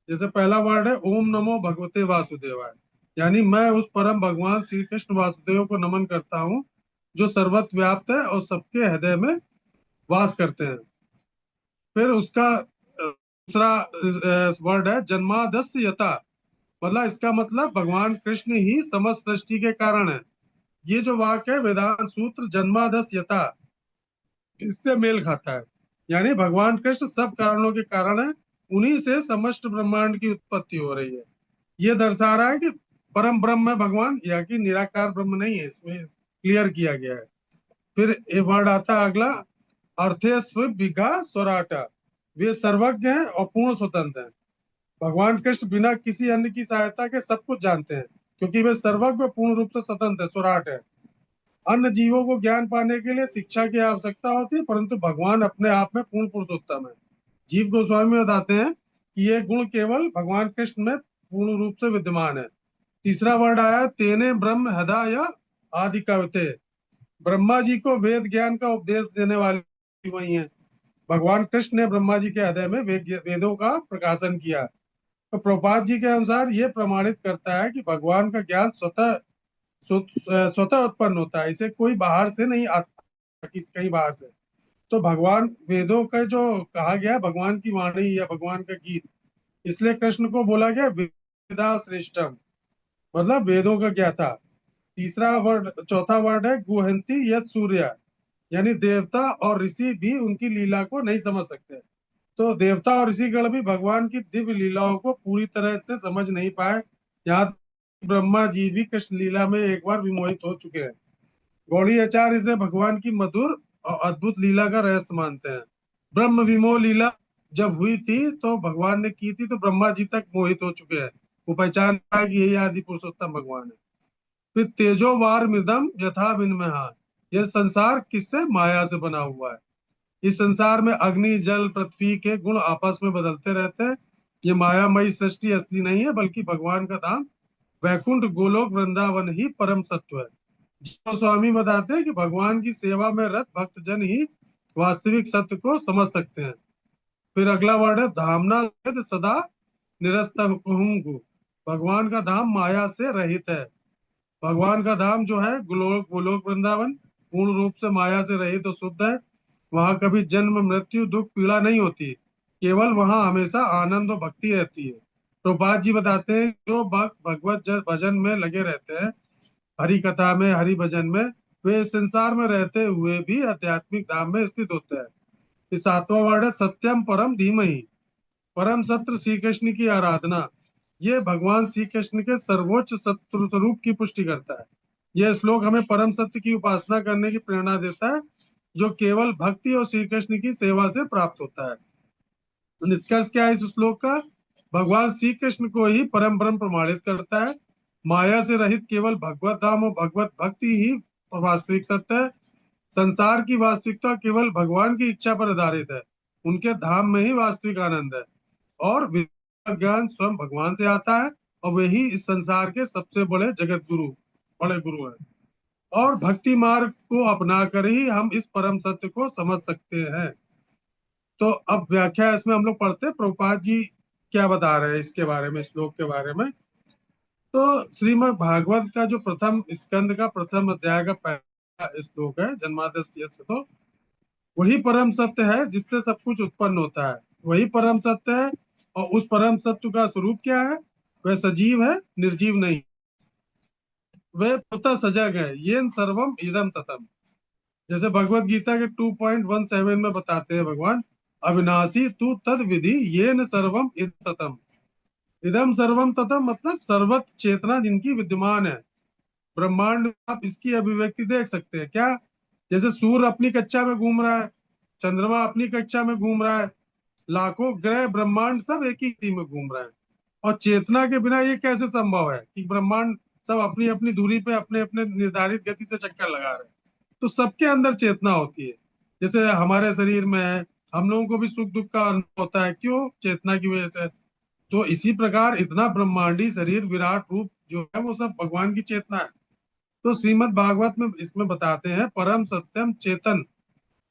जैसे पहला वर्ड है ओम नमो भगवते वासुदेवाय। यानी मैं उस परम भगवान श्री कृष्ण वासुदेव को नमन करता हूँ जो सर्वत्र व्याप्त है और सबके हृदय में वास करते हैं। फिर उसका दूसरा वर्ड है जन्मादस्य यथा। मतलब इसका मतलब भगवान कृष्ण ही समस्त सृष्टि के कारण है। ये जो वाक्य है वेदांत सूत्र जन्मादस्य यथा, इससे मेल खाता है। यानी भगवान कृष्ण सब कारणों के कारण है, उन्हीं से समस्त ब्रह्मांड की उत्पत्ति हो रही है। ये दर्शा रहा है कि परम ब्रह्म है भगवान, या कि निराकार ब्रह्म नहीं है, इसमें क्लियर किया गया है। फिर ये वर्ड आता है अगला, अर्थे स्विगा स्वराटा। वे सर्वज्ञ हैं और पूर्ण स्वतंत्र हैं। भगवान कृष्ण बिना किसी अन्य की सहायता के सब कुछ जानते हैं, क्योंकि वे सर्वज्ञ और पूर्ण रूप से स्वतंत्र है, स्वराट है। अन्य जीवों को ज्ञान पाने के लिए शिक्षा की आवश्यकता होती है, परंतु भगवान अपने आप में पूर्ण पुरुषोत्तम है। जीव गोस्वामी बताते हैं कि ये गुण केवल भगवान कृष्ण में पूर्ण रूप से विद्यमान है। तीसरा वर्ड आया तेने ब्रह्म हदा या आदि कवते। ब्रह्मा जी को वेद ज्ञान का उपदेश देने वाले वही हैं। भगवान कृष्ण ने ब्रह्मा जी के हृदय में वेदों का प्रकाशन किया। तो प्रभुपाद जी के अनुसार ये प्रमाणित करता है कि भगवान का ज्ञान स्वतः उत्पन्न होता है, इसे कोई बाहर से नहीं आता, कहीं बाहर से। तो भगवान वेदों का जो कहा गया भगवान की वाणी या भगवान का गीत, इसलिए कृष्ण को बोला गया वेदा श्रेष्ठम, मतलब वेदों का ज्ञाता। चौथा वर्ड है गुहंती यत सूर्य। यानी देवता और ऋषि भी उनकी लीला को नहीं समझ सकते। तो देवता और ऋषिगण भी भगवान की दिव्य लीलाओं को पूरी तरह से समझ नहीं पाए। यहाँ तक कि ब्रह्मा जी भी कृष्ण लीला में एक बार विमोहित हो चुके हैं। गौड़ी आचार्य इसे भगवान की मधुर और अद्भुत लीला का रहस्य मानते हैं। ब्रह्म विमोह लीला जब हुई थी तो भगवान ने की थी, तो ब्रह्मा जी तक मोहित हो चुके हैं। वो पहचान पाए कि यही आदि पुरुषोत्तम भगवान है। फिर तेजो वार मृदम यथा विनिमय, यह संसार किससे? माया से बना हुआ है। इस संसार में अग्नि जल पृथ्वी के गुण आपस में बदलते रहते हैं। ये मायामयी सृष्टि असली नहीं है, बल्कि भगवान का धाम वैकुंठ गोलोक वृंदावन ही परम सत्य है। जो स्वामी बताते हैं कि भगवान की सेवा में रत भक्त जन ही वास्तविक सत्य को समझ सकते हैं। फिर अगला वर्ड है धामना वेद सदा निरस्त कहूंगु। भगवान का धाम माया से रहित है। भगवान का धाम जो है गोलोक गोलोक वृंदावन पूर्ण रूप से माया से रहित और शुद्ध है। वहां कभी जन्म मृत्यु दुख पीड़ा नहीं होती, केवल वहां हमेशा आनंद और भक्ति रहती है। प्रभुपाद जी बताते हैं जो भक्त भजन में लगे रहते हैं, हरि कथा में हरि भजन में, वे इस संसार में रहते हुए भी आध्यात्मिक धाम में स्थित होते हैं। इस सातवां वर्ड है सत्यम परम धीमहि। परम सत्य श्री कृष्ण की आराधना, ये भगवान श्री कृष्ण के सर्वोच्च सत्य स्वरूप की पुष्टि करता है। यह श्लोक हमें परम सत्य की उपासना करने की प्रेरणा देता है, जो केवल भक्ति और श्री कृष्ण की सेवा से प्राप्त होता है। तो निष्कर्ष क्या है इस श्लोक का? भगवान श्री कृष्ण को ही परम ब्रह्म प्रमाणित करता है। माया से रहित केवल भगवत धाम और भगवत भक्ति ही वास्तविक सत्य है। संसार की वास्तविकता केवल भगवान की इच्छा पर आधारित है। उनके धाम में ही वास्तविक आनंद है। और ज्ञान स्वयं भगवान से आता है, और वही इस संसार के सबसे बड़े जगत गुरु, बड़े गुरु हैं। और भक्ति मार्ग को अपनाकर ही हम इस परम सत्य को समझ सकते हैं। तो अब व्याख्या इसमें हम लोग पढ़ते हैं, प्रभुपाद जी क्या बता रहे हैं इसके बारे में, श्लोक के बारे में। तो श्रीमद् भागवत का जो प्रथम स्कंद का प्रथम अध्याय का पहला श्लोक है, जन्माद्यस्य यस्य, तो वही परम सत्य है जिससे सब कुछ उत्पन्न होता है। वही परम सत्य है। और उस परम सत्य का स्वरूप क्या है? वह सजीव है, निर्जीव नहीं। वह पुतः सजग है, येन सर्वम इदम ततम। जैसे भगवत गीता के 2.17 में बताते हैं भगवान, अविनाशी तू तद विधि येन सर्वम इदम ततम। इदम सर्वम ततम मतलब सर्वत्र चेतना जिनकी विद्यमान है। ब्रह्मांड में आप इसकी अभिव्यक्ति देख सकते हैं क्या? जैसे सूर्य अपनी कक्षा में घूम रहा है, चंद्रमा अपनी कक्षा में घूम रहा है, लाखों ग्रह ब्रह्मांड सब एक ही गति में घूम रहे हैं। और चेतना के बिना ये कैसे संभव है कि ब्रह्मांड सब अपनी अपनी दूरी पे अपने अपने निर्धारित गति से चक्कर लगा रहे हैं? तो सबके अंदर चेतना होती है। जैसे हमारे शरीर में है, हम लोगों को भी सुख दुख का अनुभव होता है, क्यों? चेतना की वजह से। तो इसी प्रकार इतना ब्रह्मांडी शरीर विराट रूप जो है वो सब भगवान की चेतना है। तो श्रीमद् भागवत में इसमें बताते हैं परम सत्यम चेतन,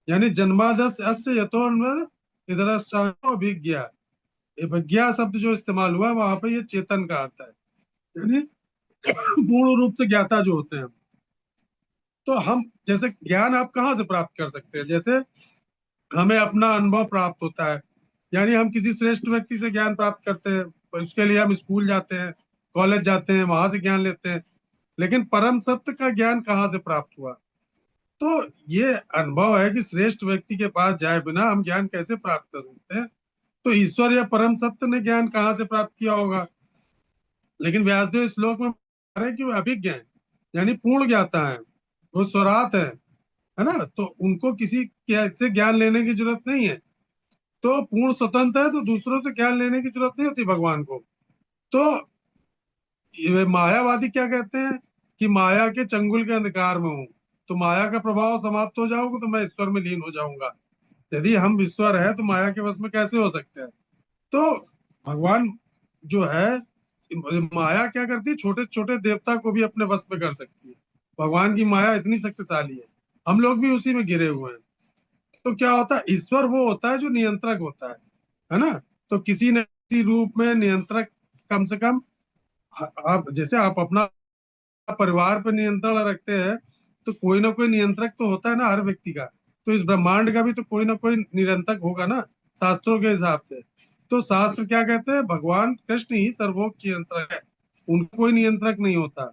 यानी जन्मादस्य अस्य यतोन्वद इधर अभिज्ञा। ये विज्ञा शब्द जो इस्तेमाल हुआ वहां पे ये चेतन का अर्थ है, यानी पूर्ण रूप से ज्ञाता जो होते हैं। तो हम जैसे ज्ञान आप कहाँ से प्राप्त कर सकते हैं? जैसे हमें अपना अनुभव प्राप्त होता है, यानी हम किसी श्रेष्ठ व्यक्ति से ज्ञान प्राप्त करते हैं, उसके लिए हम स्कूल जाते हैं, कॉलेज जाते हैं, वहां से ज्ञान लेते हैं। लेकिन परम सत्य का ज्ञान कहाँ से प्राप्त हुआ? तो ये अनुभव है कि श्रेष्ठ व्यक्ति के पास जाए बिना हम ज्ञान कैसे प्राप्त कर सकते हैं? तो ईश्वर या परम सत्य ने ज्ञान कहाँ से प्राप्त किया होगा? लेकिन व्यासदेव श्लोक में बता रहे हैं कि वो अभिज्ञ हैं, यानी पूर्ण ज्ञाता है, वो स्वराट है ना। तो उनको किसी से ज्ञान लेने की जरूरत नहीं है। तो पूर्ण स्वतंत्र है, तो दूसरों से ज्ञान लेने की जरूरत नहीं होती भगवान को। तो ये मायावादी क्या कहते हैं कि माया के चंगुल के अंधकार में हूँ, तो माया का प्रभाव समाप्त हो जाओगे तो मैं ईश्वर में लीन हो जाऊंगा। यदि हम ईश्वर है तो माया के वश में कैसे हो सकते हैं? तो भगवान जो है, माया क्या करती है? छोटे छोटे देवता को भी अपने वश में कर सकती है। भगवान की माया इतनी शक्तिशाली है, हम लोग भी उसी में घिरे हुए हैं। तो क्या होता है? ईश्वर वो होता है जो नियंत्रक होता है ना। तो किसी न किसी रूप में नियंत्रक, कम से कम आप जैसे आप अपना परिवार पर नियंत्रण रखते हैं, तो कोई ना कोई नियंत्रक तो होता है ना हर व्यक्ति का। तो इस ब्रह्मांड का भी तो कोई ना कोई नियंत्रक होगा ना, शास्त्रों के हिसाब से। तो शास्त्र क्या कहते हैं? भगवान कृष्ण ही सर्वोच्च नियंत्रक है, उनका कोई नियंत्रक नहीं होता,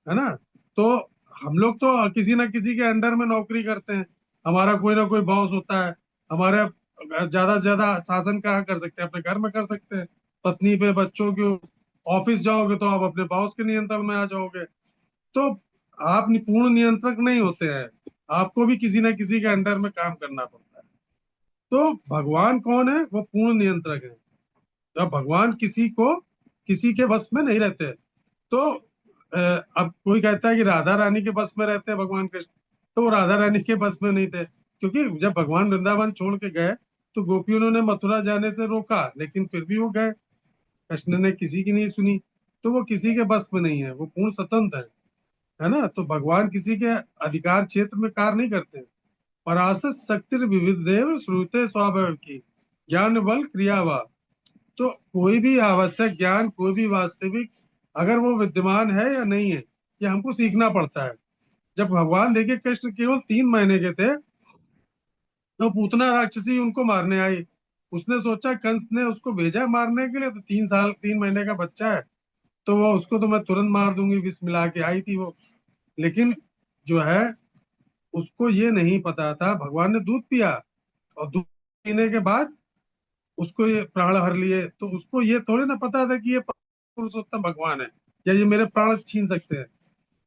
है ना। तो हम लोग तो किसी ना किसी के अंडर में नौकरी करते हैं, हमारा कोई ना कोई बॉस होता है, हमारे ज्यादा से ज्यादा शासन कहाँ कर सकते हैं? अपने घर में कर सकते हैं, पत्नी पे, बच्चों के। ऑफिस जाओगे तो आप अपने बॉस के नियंत्रण में आ जाओगे। तो आप पूर्ण नियंत्रक नहीं होते हैं, आपको भी किसी ना किसी के अंडर में काम करना पड़ता है। तो भगवान कौन है? वो पूर्ण नियंत्रक है। जब भगवान किसी के बस में नहीं रहते। तो अब कोई कहता है कि राधा रानी के बस में रहते हैं भगवान कृष्ण, तो वो राधा रानी के बस में नहीं थे, क्योंकि जब भगवान वृंदावन छोड़ के गए तो गोपियों ने मथुरा जाने से रोका, लेकिन फिर भी वो गए। कृष्ण ने किसी की नहीं सुनी। तो वो किसी के बस में नहीं है, वो पूर्ण स्वतंत्र है ना। तो भगवान किसी के अधिकार क्षेत्र में कार्य नहीं करते। पराशत शक्ति विविध देव श्रुते स्वाभाविक की ज्ञान बल क्रिया वा। तो कोई भी आवश्यक ज्ञान, कोई भी वास्तविक, अगर वो विद्यमान है या नहीं है, ये हमको सीखना पड़ता है। जब भगवान देखिए कृष्ण केवल 3 महीने के थे, तो पूतना राक्षसी उनको मारने आई। उसने सोचा, कंस ने उसको भेजा मारने के लिए, तो 3 साल 3 महीने का बच्चा है, तो वो उसको तो मैं तुरंत मार दूंगी, विष मिला के आई थी वो। लेकिन जो है, उसको ये नहीं पता था, भगवान ने दूध पिया, और दूध पीने के बाद उसको ये प्राण हर लिए, तो उसको ये थोड़ी ना पता था कि ये पुरुषोत्तम भगवान है, या ये मेरे प्राण छीन सकते हैं।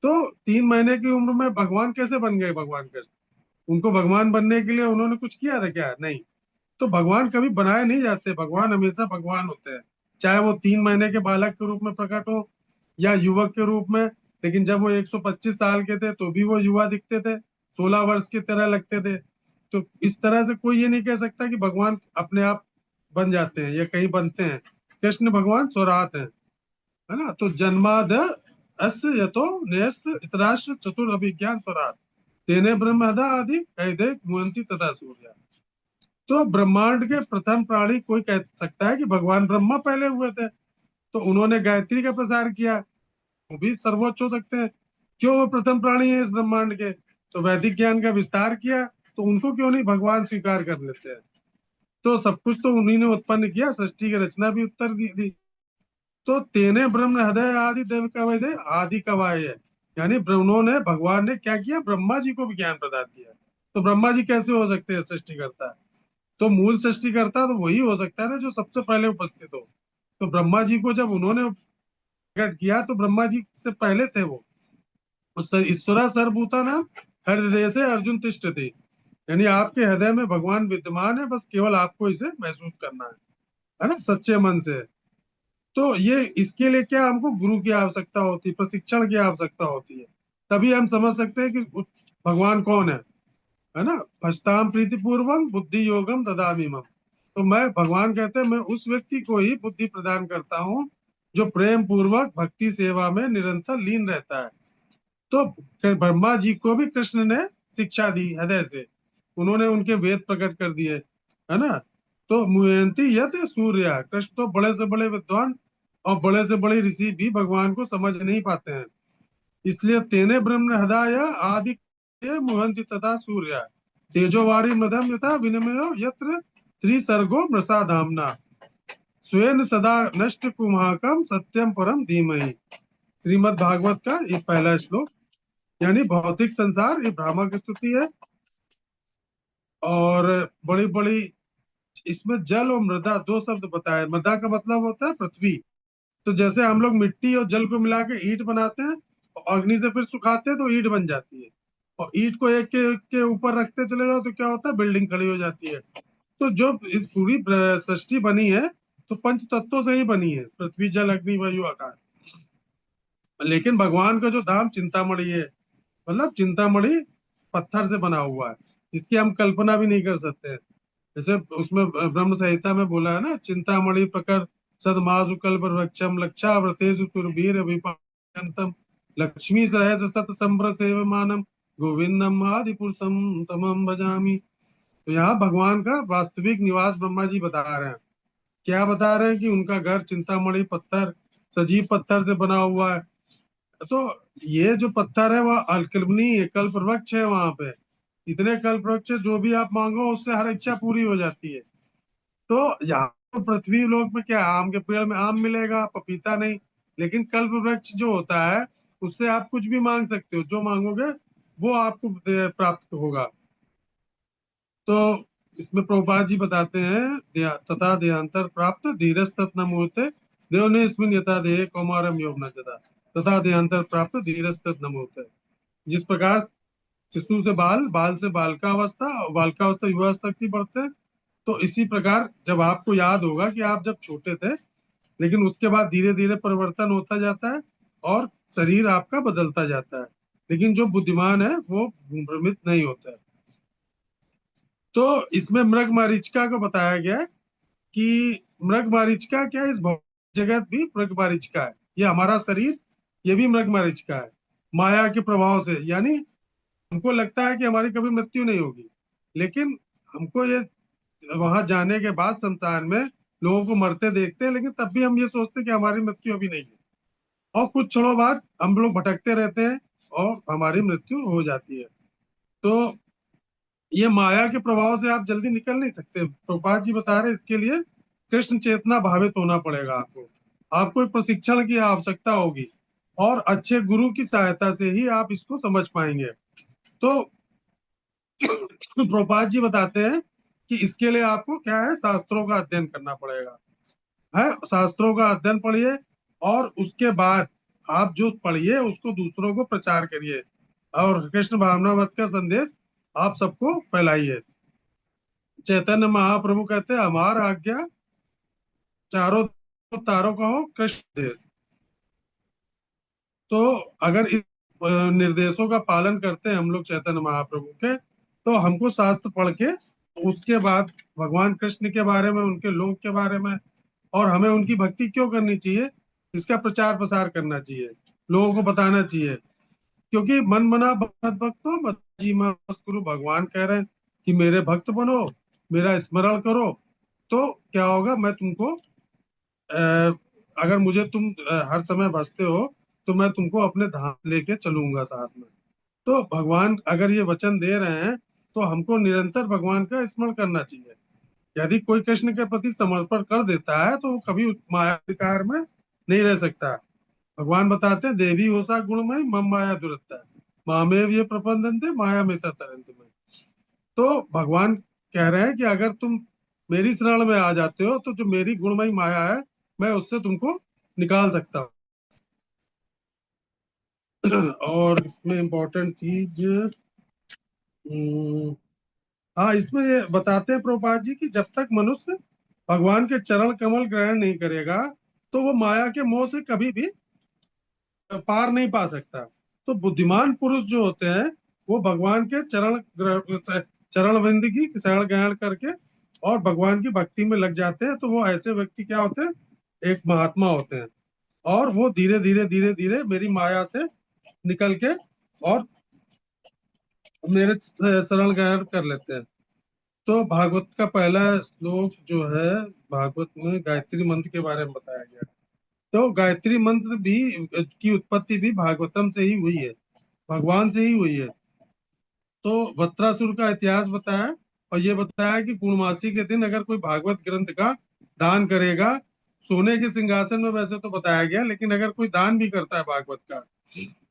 तो 3 महीने की उम्र में भगवान कैसे बन गए भगवान कृष्ण? उनको भगवान बनने के लिए उन्होंने कुछ किया था क्या? नहीं। तो भगवान कभी बनाए नहीं जाते, भगवान हमेशा भगवान होते हैं। चाहे वो 3 महीने के बालक के रूप में प्रकट हो, या युवक के रूप में। लेकिन जब वो 125 साल के थे तो भी वो युवा दिखते थे, 16 वर्ष की तरह लगते थे। तो इस तरह से कोई ये नहीं कह सकता कि भगवान अपने आप बन जाते हैं या कहीं बनते हैं। कृष्ण भगवान स्वराट है ना। तो जन्माद अस्य यतो नेस्त इतराश्र चतुर्भिज्ञान स्वराट तेने ब्रह्मदा आदि कैदे मुहंति तथा सूर्य। तो ब्रह्मांड के प्रथम प्राणी, कोई कह सकता है कि भगवान ब्रह्मा पहले हुए थे, तो उन्होंने गायत्री का प्रसार किया, वो भी सर्वोच्च हो सकते हैं। क्यों वो प्रथम प्राणी है इस ब्रह्मांड के? तो वैदिक ज्ञान का विस्तार किया, तो उनको क्यों नहीं भगवान स्वीकार कर लेते हैं? तो सब कुछ तो उन्हीं ने उत्पन्न किया, सृष्टि की रचना भी उत्तर दी। तो तेने ब्रह्म हृदय आदि देव कवय दे आदि कवाय है। यानी उन्होंने, भगवान ने क्या किया? ब्रह्मा जी को भी ज्ञान प्रदान किया। तो ब्रह्मा जी कैसे हो सकते हैं सृष्टिकर्ता? तो मूल सृष्टिकर्ता तो वही हो सकता है ना जो सबसे पहले उपस्थित हो। तो ब्रह्मा जी को जब उन्होंने प्रकट किया, तो ब्रह्मा जी से पहले थे वो। ईश्वरा सर्वभूता नाम हृदय से अर्जुन तिष्ठ थी। यानी आपके हृदय में भगवान विद्यमान है, बस केवल आपको इसे महसूस करना है ना, सच्चे मन से। तो ये, इसके लिए क्या हमको गुरु की आवश्यकता होती है, प्रशिक्षण की आवश्यकता होती है। तभी हम समझ सकते हैं कि भगवान कौन है ना। भजताम प्रीति पूर्वक बुद्धि योगम ददामि मम। तो मैं, भगवान कहते हैं, मैं उस व्यक्ति को ही बुद्धि प्रदान करता हूँ जो प्रेम पूर्वक भक्ति सेवा में निरंतर लीन रहता है। तो ब्रह्मा जी को भी कृष्ण ने शिक्षा दी हृदय से, उन्होंने उनके वेद प्रकट कर दिए, है ना। तो मुयंती यत सूर्य, कृष्ण तो बड़े से बड़े विद्वान और बड़े से बड़े ऋषि भी भगवान को समझ नहीं पाते हैं। इसलिए तेने ब्रह्म हृदय आदि मुहंति तथा सूर्य तेजोवारी मदम यथा विनिमयो यत्र त्रिसर्गो मृषा धामना स्वयं सदा नष्ट कुमाकम सत्यम परम धीमहि। श्रीमद् भागवत का ये पहला श्लोक। यानी भौतिक संसार ये ब्रह्मा की स्तुति है। और बड़ी बड़ी, इसमें जल और मृदा 2 शब्द बताए। मृदा का मतलब होता है पृथ्वी। तो जैसे हम लोग मिट्टी और जल को मिला के ईंट बनाते हैं, और अग्नि से फिर सुखाते हैं तो ईंट बन जाती है। और ईंट को एक के ऊपर रखते चले जाओ तो क्या होता है? बिल्डिंग खड़ी हो जाती है। तो जो इस पूरी सृष्टि बनी है, तो पंच तत्वों से ही बनी है, पृथ्वी जल अग्नि वायु आकाश। लेकिन भगवान का जो धाम चिंतामणि है, मतलब चिंतामणि पत्थर से बना हुआ है, जिसकी हम कल्पना भी नहीं कर सकते हैं। जैसे उसमें ब्रह्म संहिता में बोला है ना, चिंतामणि प्रकर सदमासु कल्प वृक्षम लक्षावृतेषु सुरभीर विपायन्तम लक्ष्मी सहस सत संभ्र सेवमानम गोविंदम आदि पुरुषम तमम भजामि। तो यहाँ भगवान का वास्तविक निवास ब्रह्मा जी बता रहे हैं। क्या बता रहे हैं? कि उनका घर चिंतामणि पत्थर, सजीव पत्थर से बना हुआ है। तो ये जो पत्थर है वह अल्कलनीय है, कल्प वृक्ष है वहां पे। इतने कल्प वृक्ष जो भी आप मांगो उससे हर इच्छा पूरी हो जाती है। तो यहाँ तो पृथ्वी लोक में क्या, आम के पेड़ में आम मिलेगा, पपीता नहीं। लेकिन कल्प वृक्ष जो होता है, उससे आप कुछ भी मांग सकते हो, जो मांगोगे वो आपको प्राप्त होगा। तो इसमें प्रभुपाद जी बताते हैं तथा देहांतर प्राप्त धीरज तत् न मुहूर्ते देव ने इसमें यथा देह कौमारम योग न जता तथा देहांतर प्राप्त धीरज तत् न मुहूर्ते। जिस प्रकार शिशु से बाल, बाल से बालकावस्था, बालकावस्था युवावस्था की बढ़ते हैं, तो इसी प्रकार जब आपको याद होगा कि आप जब छोटे थे, लेकिन उसके बाद धीरे धीरे परिवर्तन होता जाता है और शरीर आपका बदलता जाता है, लेकिन जो बुद्धिमान है वो भ्रमित नहीं होता है। तो इसमें मृग मारीचिका को बताया गया है कि मृग मारीचिका क्या है, इस भौतिक जगत भी मृग मारीचिका है, ये हमारा शरीर ये भी मृग मारीचिका है। माया के प्रभाव से, यानी हमको लगता है कि हमारी कभी मृत्यु नहीं होगी, लेकिन हमको ये वहां जाने के बाद शमशान में लोगों को मरते देखते हैं, लेकिन तब भी हम ये सोचते हैं कि हमारी मृत्यु अभी नहीं है, और कुछ क्षणों बाद हम लोग भटकते रहते हैं और हमारी मृत्यु हो जाती है। तो ये माया के प्रभाव से आप जल्दी निकल नहीं सकते। प्रभुपाद जी बता रहे हैं इसके लिए कृष्ण चेतना भावित होना पड़ेगा आपको, आपको एक प्रशिक्षण की आवश्यकता होगी और अच्छे गुरु की सहायता से ही आप इसको समझ पाएंगे। तो प्रभुपाद जी बताते हैं कि इसके लिए आपको क्या है, शास्त्रों का अध्ययन करना पड़ेगा, है शास्त्रों का अध्ययन पढ़िए और उसके बाद आप जो पढ़िए उसको दूसरों को प्रचार करिए और कृष्ण भावनामत का संदेश आप सबको फैलाइए। चैतन्य महाप्रभु कहते हैं हमारा आज्ञा चारों तारों का हो कृष्ण देश। तो अगर इस निर्देशों का पालन करते हैं हम लोग चैतन्य महाप्रभु के, तो हमको शास्त्र पढ़ के उसके बाद भगवान कृष्ण के बारे में, उनके लोक के बारे में और हमें उनकी भक्ति क्यों करनी चाहिए, इसका प्रचार प्रसार करना चाहिए, लोगों को बताना चाहिए। क्योंकि मन मना भक्त भक्तो मत जी मस्कुरु, भगवान कह रहे हैं कि मेरे भक्त बनो, मेरा स्मरण करो, तो क्या होगा, मैं तुमको अगर मुझे तुम हर समय भजते हो तो मैं तुमको अपने धाम लेके चलूंगा साथ में। तो भगवान अगर ये वचन दे रहे हैं तो हमको निरंतर भगवान का स्मरण करना चाहिए। यदि कोई कृष्ण के प्रति समर्पण कर देता है तो वो कभी उस माया अधिकार में नहीं रह सकता। भगवान बताते हैं देवी होसा गुणमय मम माया दुरत्ता मामेव ये प्रपंदन्ते माया में तरंत में। तो भगवान कह रहे हैं कि अगर तुम मेरी शरण में आ जाते हो तो जो मेरी गुणमयी माया है मैं उससे तुमको निकाल सकता हूँ। और इसमें इम्पोर्टेंट चीज, हम्म, हाँ इसमें ये बताते हैं प्रभुपाद जी कि जब तक मनुष्य भगवान के चरण कमल ग्रहण नहीं करेगा तो वो माया के मोह से कभी भी पार नहीं पा सकता। तो बुद्धिमान पुरुष जो होते हैं वो भगवान के चरण विंद की शरण ग्रहण करके और भगवान की भक्ति में लग जाते हैं। तो वो ऐसे व्यक्ति क्या होते हैं, एक महात्मा होते हैं और वो धीरे धीरे धीरे धीरे मेरी माया से निकल के और मेरे शरण ग्रहण कर लेते हैं। तो भागवत का पहला श्लोक जो है, भागवत में गायत्री मंत्र के बारे में बताया गया। तो गायत्री मंत्र भी की उत्पत्ति भी भागवतम से ही हुई है, भगवान से ही हुई है। तो वत्रासुर का इतिहास बताया और ये बताया कि पूर्णमासी के दिन अगर कोई भागवत ग्रंथ का दान करेगा, सोने के सिंहासन में वैसे तो बताया गया, लेकिन अगर कोई दान भी करता है भागवत का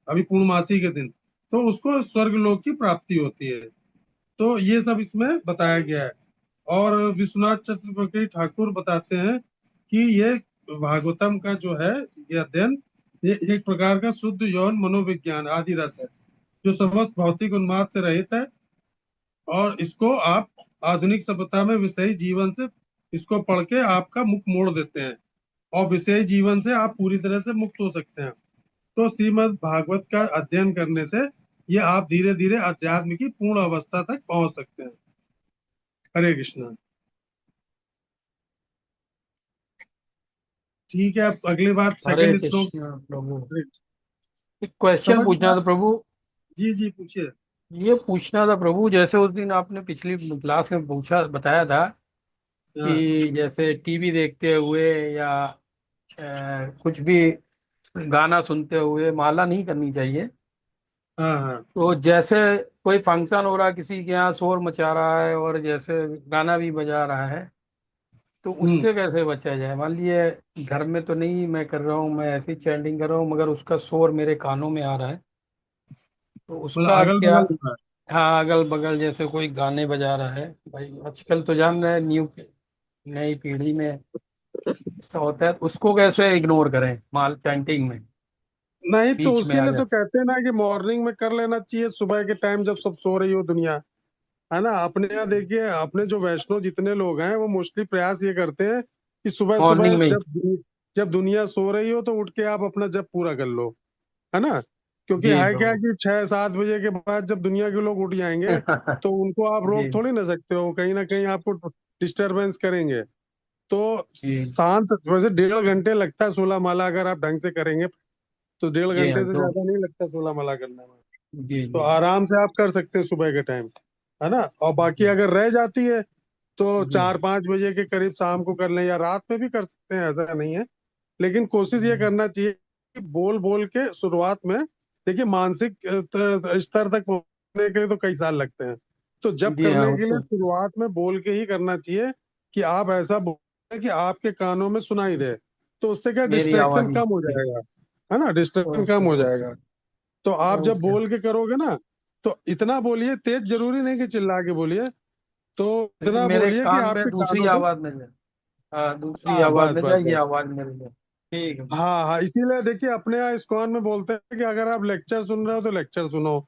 अभी पूर्णमासी के दिन, तो उसको स्वर्ग लोक की प्राप्ति होती है। तो ये सब इसमें बताया गया है। और विश्वनाथ चक्रवर्ती ठाकुर बताते हैं कि ये भागवतम का जो है ये अध्ययन, ये एक प्रकार का शुद्ध यौन मनोविज्ञान आदि रस है जो समस्त भौतिक उन्माद से रहित है। और इसको आप आधुनिक सभ्यता में विषयी जीवन से इसको पढ़ के आपका मुख मोड़ देते हैं और विषयी जीवन से आप पूरी तरह से मुक्त हो सकते हैं। तो श्रीमद् भागवत का अध्ययन करने से ये आप धीरे धीरे अध्यात्म की पूर्ण अवस्था तक पहुंच सकते हैं। हरे कृष्णा। ठीक है, अब अगली बार हरे सेकंड श्लोक। कृष्ण प्रभु। एक क्वेश्चन समझ में पूछना था प्रभु। जी जी पूछिए। ये पूछना था प्रभु, जैसे उस दिन आपने पिछली क्लास में पूछा बताया था हाँ कि जैसे टीवी देखते हुए या कुछ भी गाना सुनते हुए माला नहीं करनी चाहिए। हाँ हाँ। तो जैसे कोई फंक्शन हो रहा है, किसी के यहाँ शोर मचा रहा है और जैसे गाना भी बजा रहा है, तो हम्म। उससे कैसे बचा जाए? मान लीजिए घर में तो नहीं मैं कर रहा हूँ, मैं ऐसी चैंटिंग कर रहा हूँ, मगर उसका शोर मेरे कानों में आ रहा है, तो मतलब उसका अगल क्या? बगल हो रहा है। हाँ, अगल बगल जैसे कोई गाने बजा रहा है भाई, आजकल तो जान रहे हैं नई पीढ़ी में ऐसा होता है, उसको कैसे इग्नोर करें माल चैंटिंग में नहीं तो बीच में आ उसीलिए जाए। तो कहते हैं ना कि मॉर्निंग में कर लेना चाहिए, सुबह के टाइम जब सब सो रही हो दुनिया, है ना। अपने यहाँ देखिए, अपने जो वैष्णव जितने लोग हैं वो मोस्टली प्रयास ये करते हैं कि सुबह सुबह मॉर्निंग में ही। जब दुनिया सो रही हो तो उठ के आप अपना जप पूरा कर लो, है ना। क्योंकि जी है क्या प्रभु। कि 6-7 बजे के बाद जब दुनिया के लोग उठ जाएंगे तो उनको आप रोक जी थोड़ी ना सकते हो, कहीं ना कहीं आपको डिस्टरबेंस करेंगे। तो जी शांत, वैसे 1.5 घंटे लगता है 16 माला, अगर आप ढंग से करेंगे तो डेढ़ जी हाँ घंटे से तो ज्यादा नहीं लगता 16 माला करने में। जी तो जी आराम से आप कर सकते हैं सुबह के टाइम, है ना। और बाकी जी अगर रह जाती है तो जी 4-5 बजे के करीब शाम को कर लें, या रात में भी कर सकते हैं, ऐसा नहीं है। लेकिन कोशिश ये करना चाहिए कि बोल बोल के शुरुआत में, देखिए मानसिक स्तर तक पहुंचने के लिए तो कई साल लगते हैं। तो जब जी हाँ करने वो के लिए तो शुरुआत में बोल के ही करना चाहिए, कि आप ऐसा बोले कि आपके कानों में सुनाई दे। तो उससे क्या मेरी डिस्ट्रैक्शन आवाज कम हो में। जाएगा, है ना, डिस्ट्रैक्शन कम ओके हो ओके जाएगा। तो आप जब ओके। बोल के करोगे ना, तो इतना बोलिए, तेज जरूरी नहीं कि चिल्ला के बोलिए, तो लेकिन इतना मेरे बोलिए कि कान में आपके दूसरी कानों तक। आवाज मिल जाए। हाँ, दूसरी हाँ, आवाज बस मिल बस जाए, ये बस। आवाज मिल जाए, ठीक है। हाँ हाँ, इसीलिए देखिए अपने यहाँ इस्कॉन में बोलते हैं कि अगर आप लेक्चर सुन रहे हो तो लेक्चर सुनो,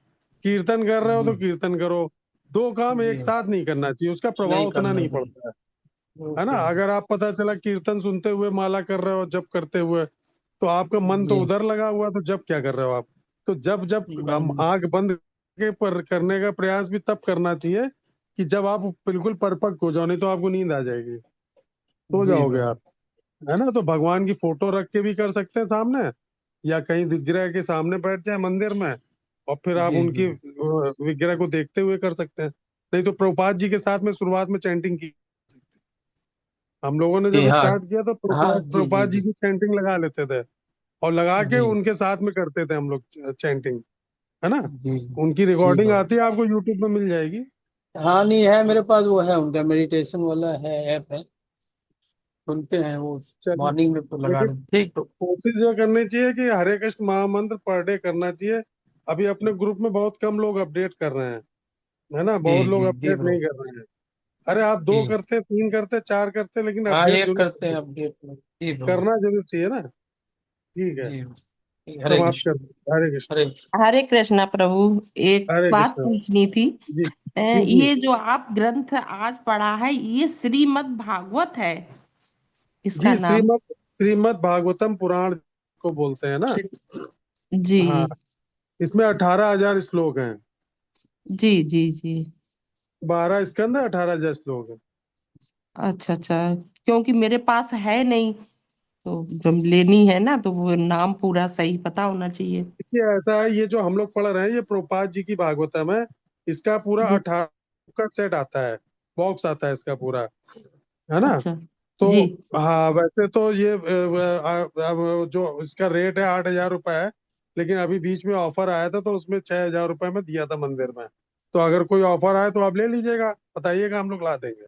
कीर्तन कर रहे हो जी तो कीर्तन करो। दो काम जी एक साथ नहीं करना चाहिए, उसका प्रभाव नहीं उतना करना नहीं चाहिए। पड़ता है ना। ओके। अगर आप पता चला कीर्तन सुनते हुए माला कर रहे हो, जब करते हुए, तो आपका मन तो जी उधर लगा हुआ, तो जब क्या कर रहे हो आप। तो जब जब हम नहीं। आंख बंद के पर करने का प्रयास भी तब करना चाहिए कि जब आप बिल्कुल परिपक्व हो जाओ, नहीं तो आपको नींद आ जाएगी, सो जी जाओगे प्रभु। आप, है ना। तो भगवान की फोटो रख के भी कर सकते हैं सामने, या कहीं विग्रह के सामने बैठ जाए मंदिर में, और फिर आप जी उनकी जी विग्रह को देखते हुए कर सकते हैं। नहीं तो प्रभुपाद जी के साथ में शुरुआत में चैंटिंग की, हम लोगों ने जी जब हाँ स्टार्ट किया तो हाँ प्रभुपाद जी जी प्रभुपाद जी जी की चैंटिंग लगा लेते थे, और लगा के जी उनके साथ में करते थे हम लोग चैंटिंग, है ना। जी उनकी जी रिकॉर्डिंग प्रभु। आती है, आपको यूट्यूब में मिल जाएगी। हाँ नहीं है मेरे पास, वो है उनका मेडिटेशन वाला है, ऐप है, सुनते हैं वो। चलिए, मॉर्निंग में तो लगा लेकिन रहे ठीक तो। कोशिश ये करनी चाहिए कि हरे कृष्ण महामंत्र पर डे करना चाहिए। अभी अपने ग्रुप में बहुत कम लोग अपडेट कर रहे हैं, है ना, जी बहुत लोग जी जी अपडेट नहीं प्रभु। कर रहे हैं। अरे आप दो जी करते, तीन करते, चार करते, लेकिन हाँ, अपडेट एक जरूर करते हैं करो। अपडेट में, जी प्रभु। करना जरूर चाहिए ना। ठीक है, जी ठीक, हरे समाप्त कर कृष्ण। दो। हरे कृष्ण। हरे। हरे कृष्णा प्रभु। एक हरे बात कृष्ण। पूछनी थी। जी जी जी ये जो आप ग्रंथ आज पढ़ा है, ये श्रीमद् भागवत है इसका जी। नाम? श्रीमद् भागवतम पुराण को बोलते हैं ना। श्री- जी हाँ, इसमें 18,000 श्लोक हैं, जी जी जी। 12 स्कंद, 18,000 श्लोक हैं। अच्छा अच्छा। क्योंकि मेरे पास है नहीं, तो जब लेनी है ना तो वो नाम पूरा सही पता होना चाहिए। देखिए ऐसा है, ये जो हम लोग पढ़ रहे हैं ये प्रभुपाद जी की भागवतम है। इसका पूरा जी। 18 का सेट आता है, बॉक्स आता है इसका पूरा, है ना। अच्छा। तो जी हाँ, वैसे तो ये जो इसका रेट है 8,000 रुपये है, लेकिन अभी बीच में ऑफर आया था तो उसमें 6,000 रुपये में दिया था मंदिर में। तो अगर कोई ऑफर आए तो आप ले लीजिएगा, बताइएगा, हम लोग ला देंगे।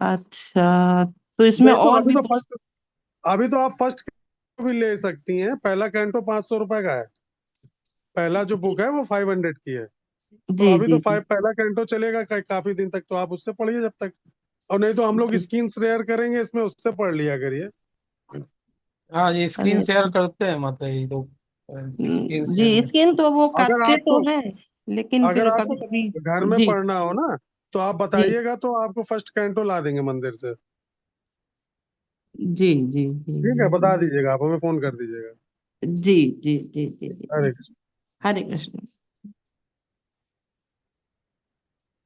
अच्छा। तो इसमें नहीं तो और अभी भी तो कुछ? फर्स्ट, अभी तो आप फर्स्ट भी ले सकती हैं। पहला कैंटो 500 रुपये का है, पहला जो जी बुक है वो 500 की है। तो जी अभी तो जी जी पहला कैंटो चलेगा काफी दिन तक, तो आप उससे पढ़िए जब तक। और नहीं तो हम लोग जी। स्क्रीन शेयर करेंगे इसमें, उससे पढ़ लिया करिए। हाँ ये स्क्रीन अरे शेयर करते हैं माता जी तो, स्क्रीन शेयर जी, में। स्किन तो वो अगर करते तो आपको हैं, लेकिन अगर फिर आपको कभी कभी। घर में जी पढ़ना हो ना, तो आप जी बताइएगा, तो आपको फर्स्ट कैंटो ला देंगे मंदिर से। जी जी जी ठीक है, बता जी दीजिएगा, आप हमें फोन कर दीजिएगा। जी जी जी जी जी जी। अरे हरे कृष्ण।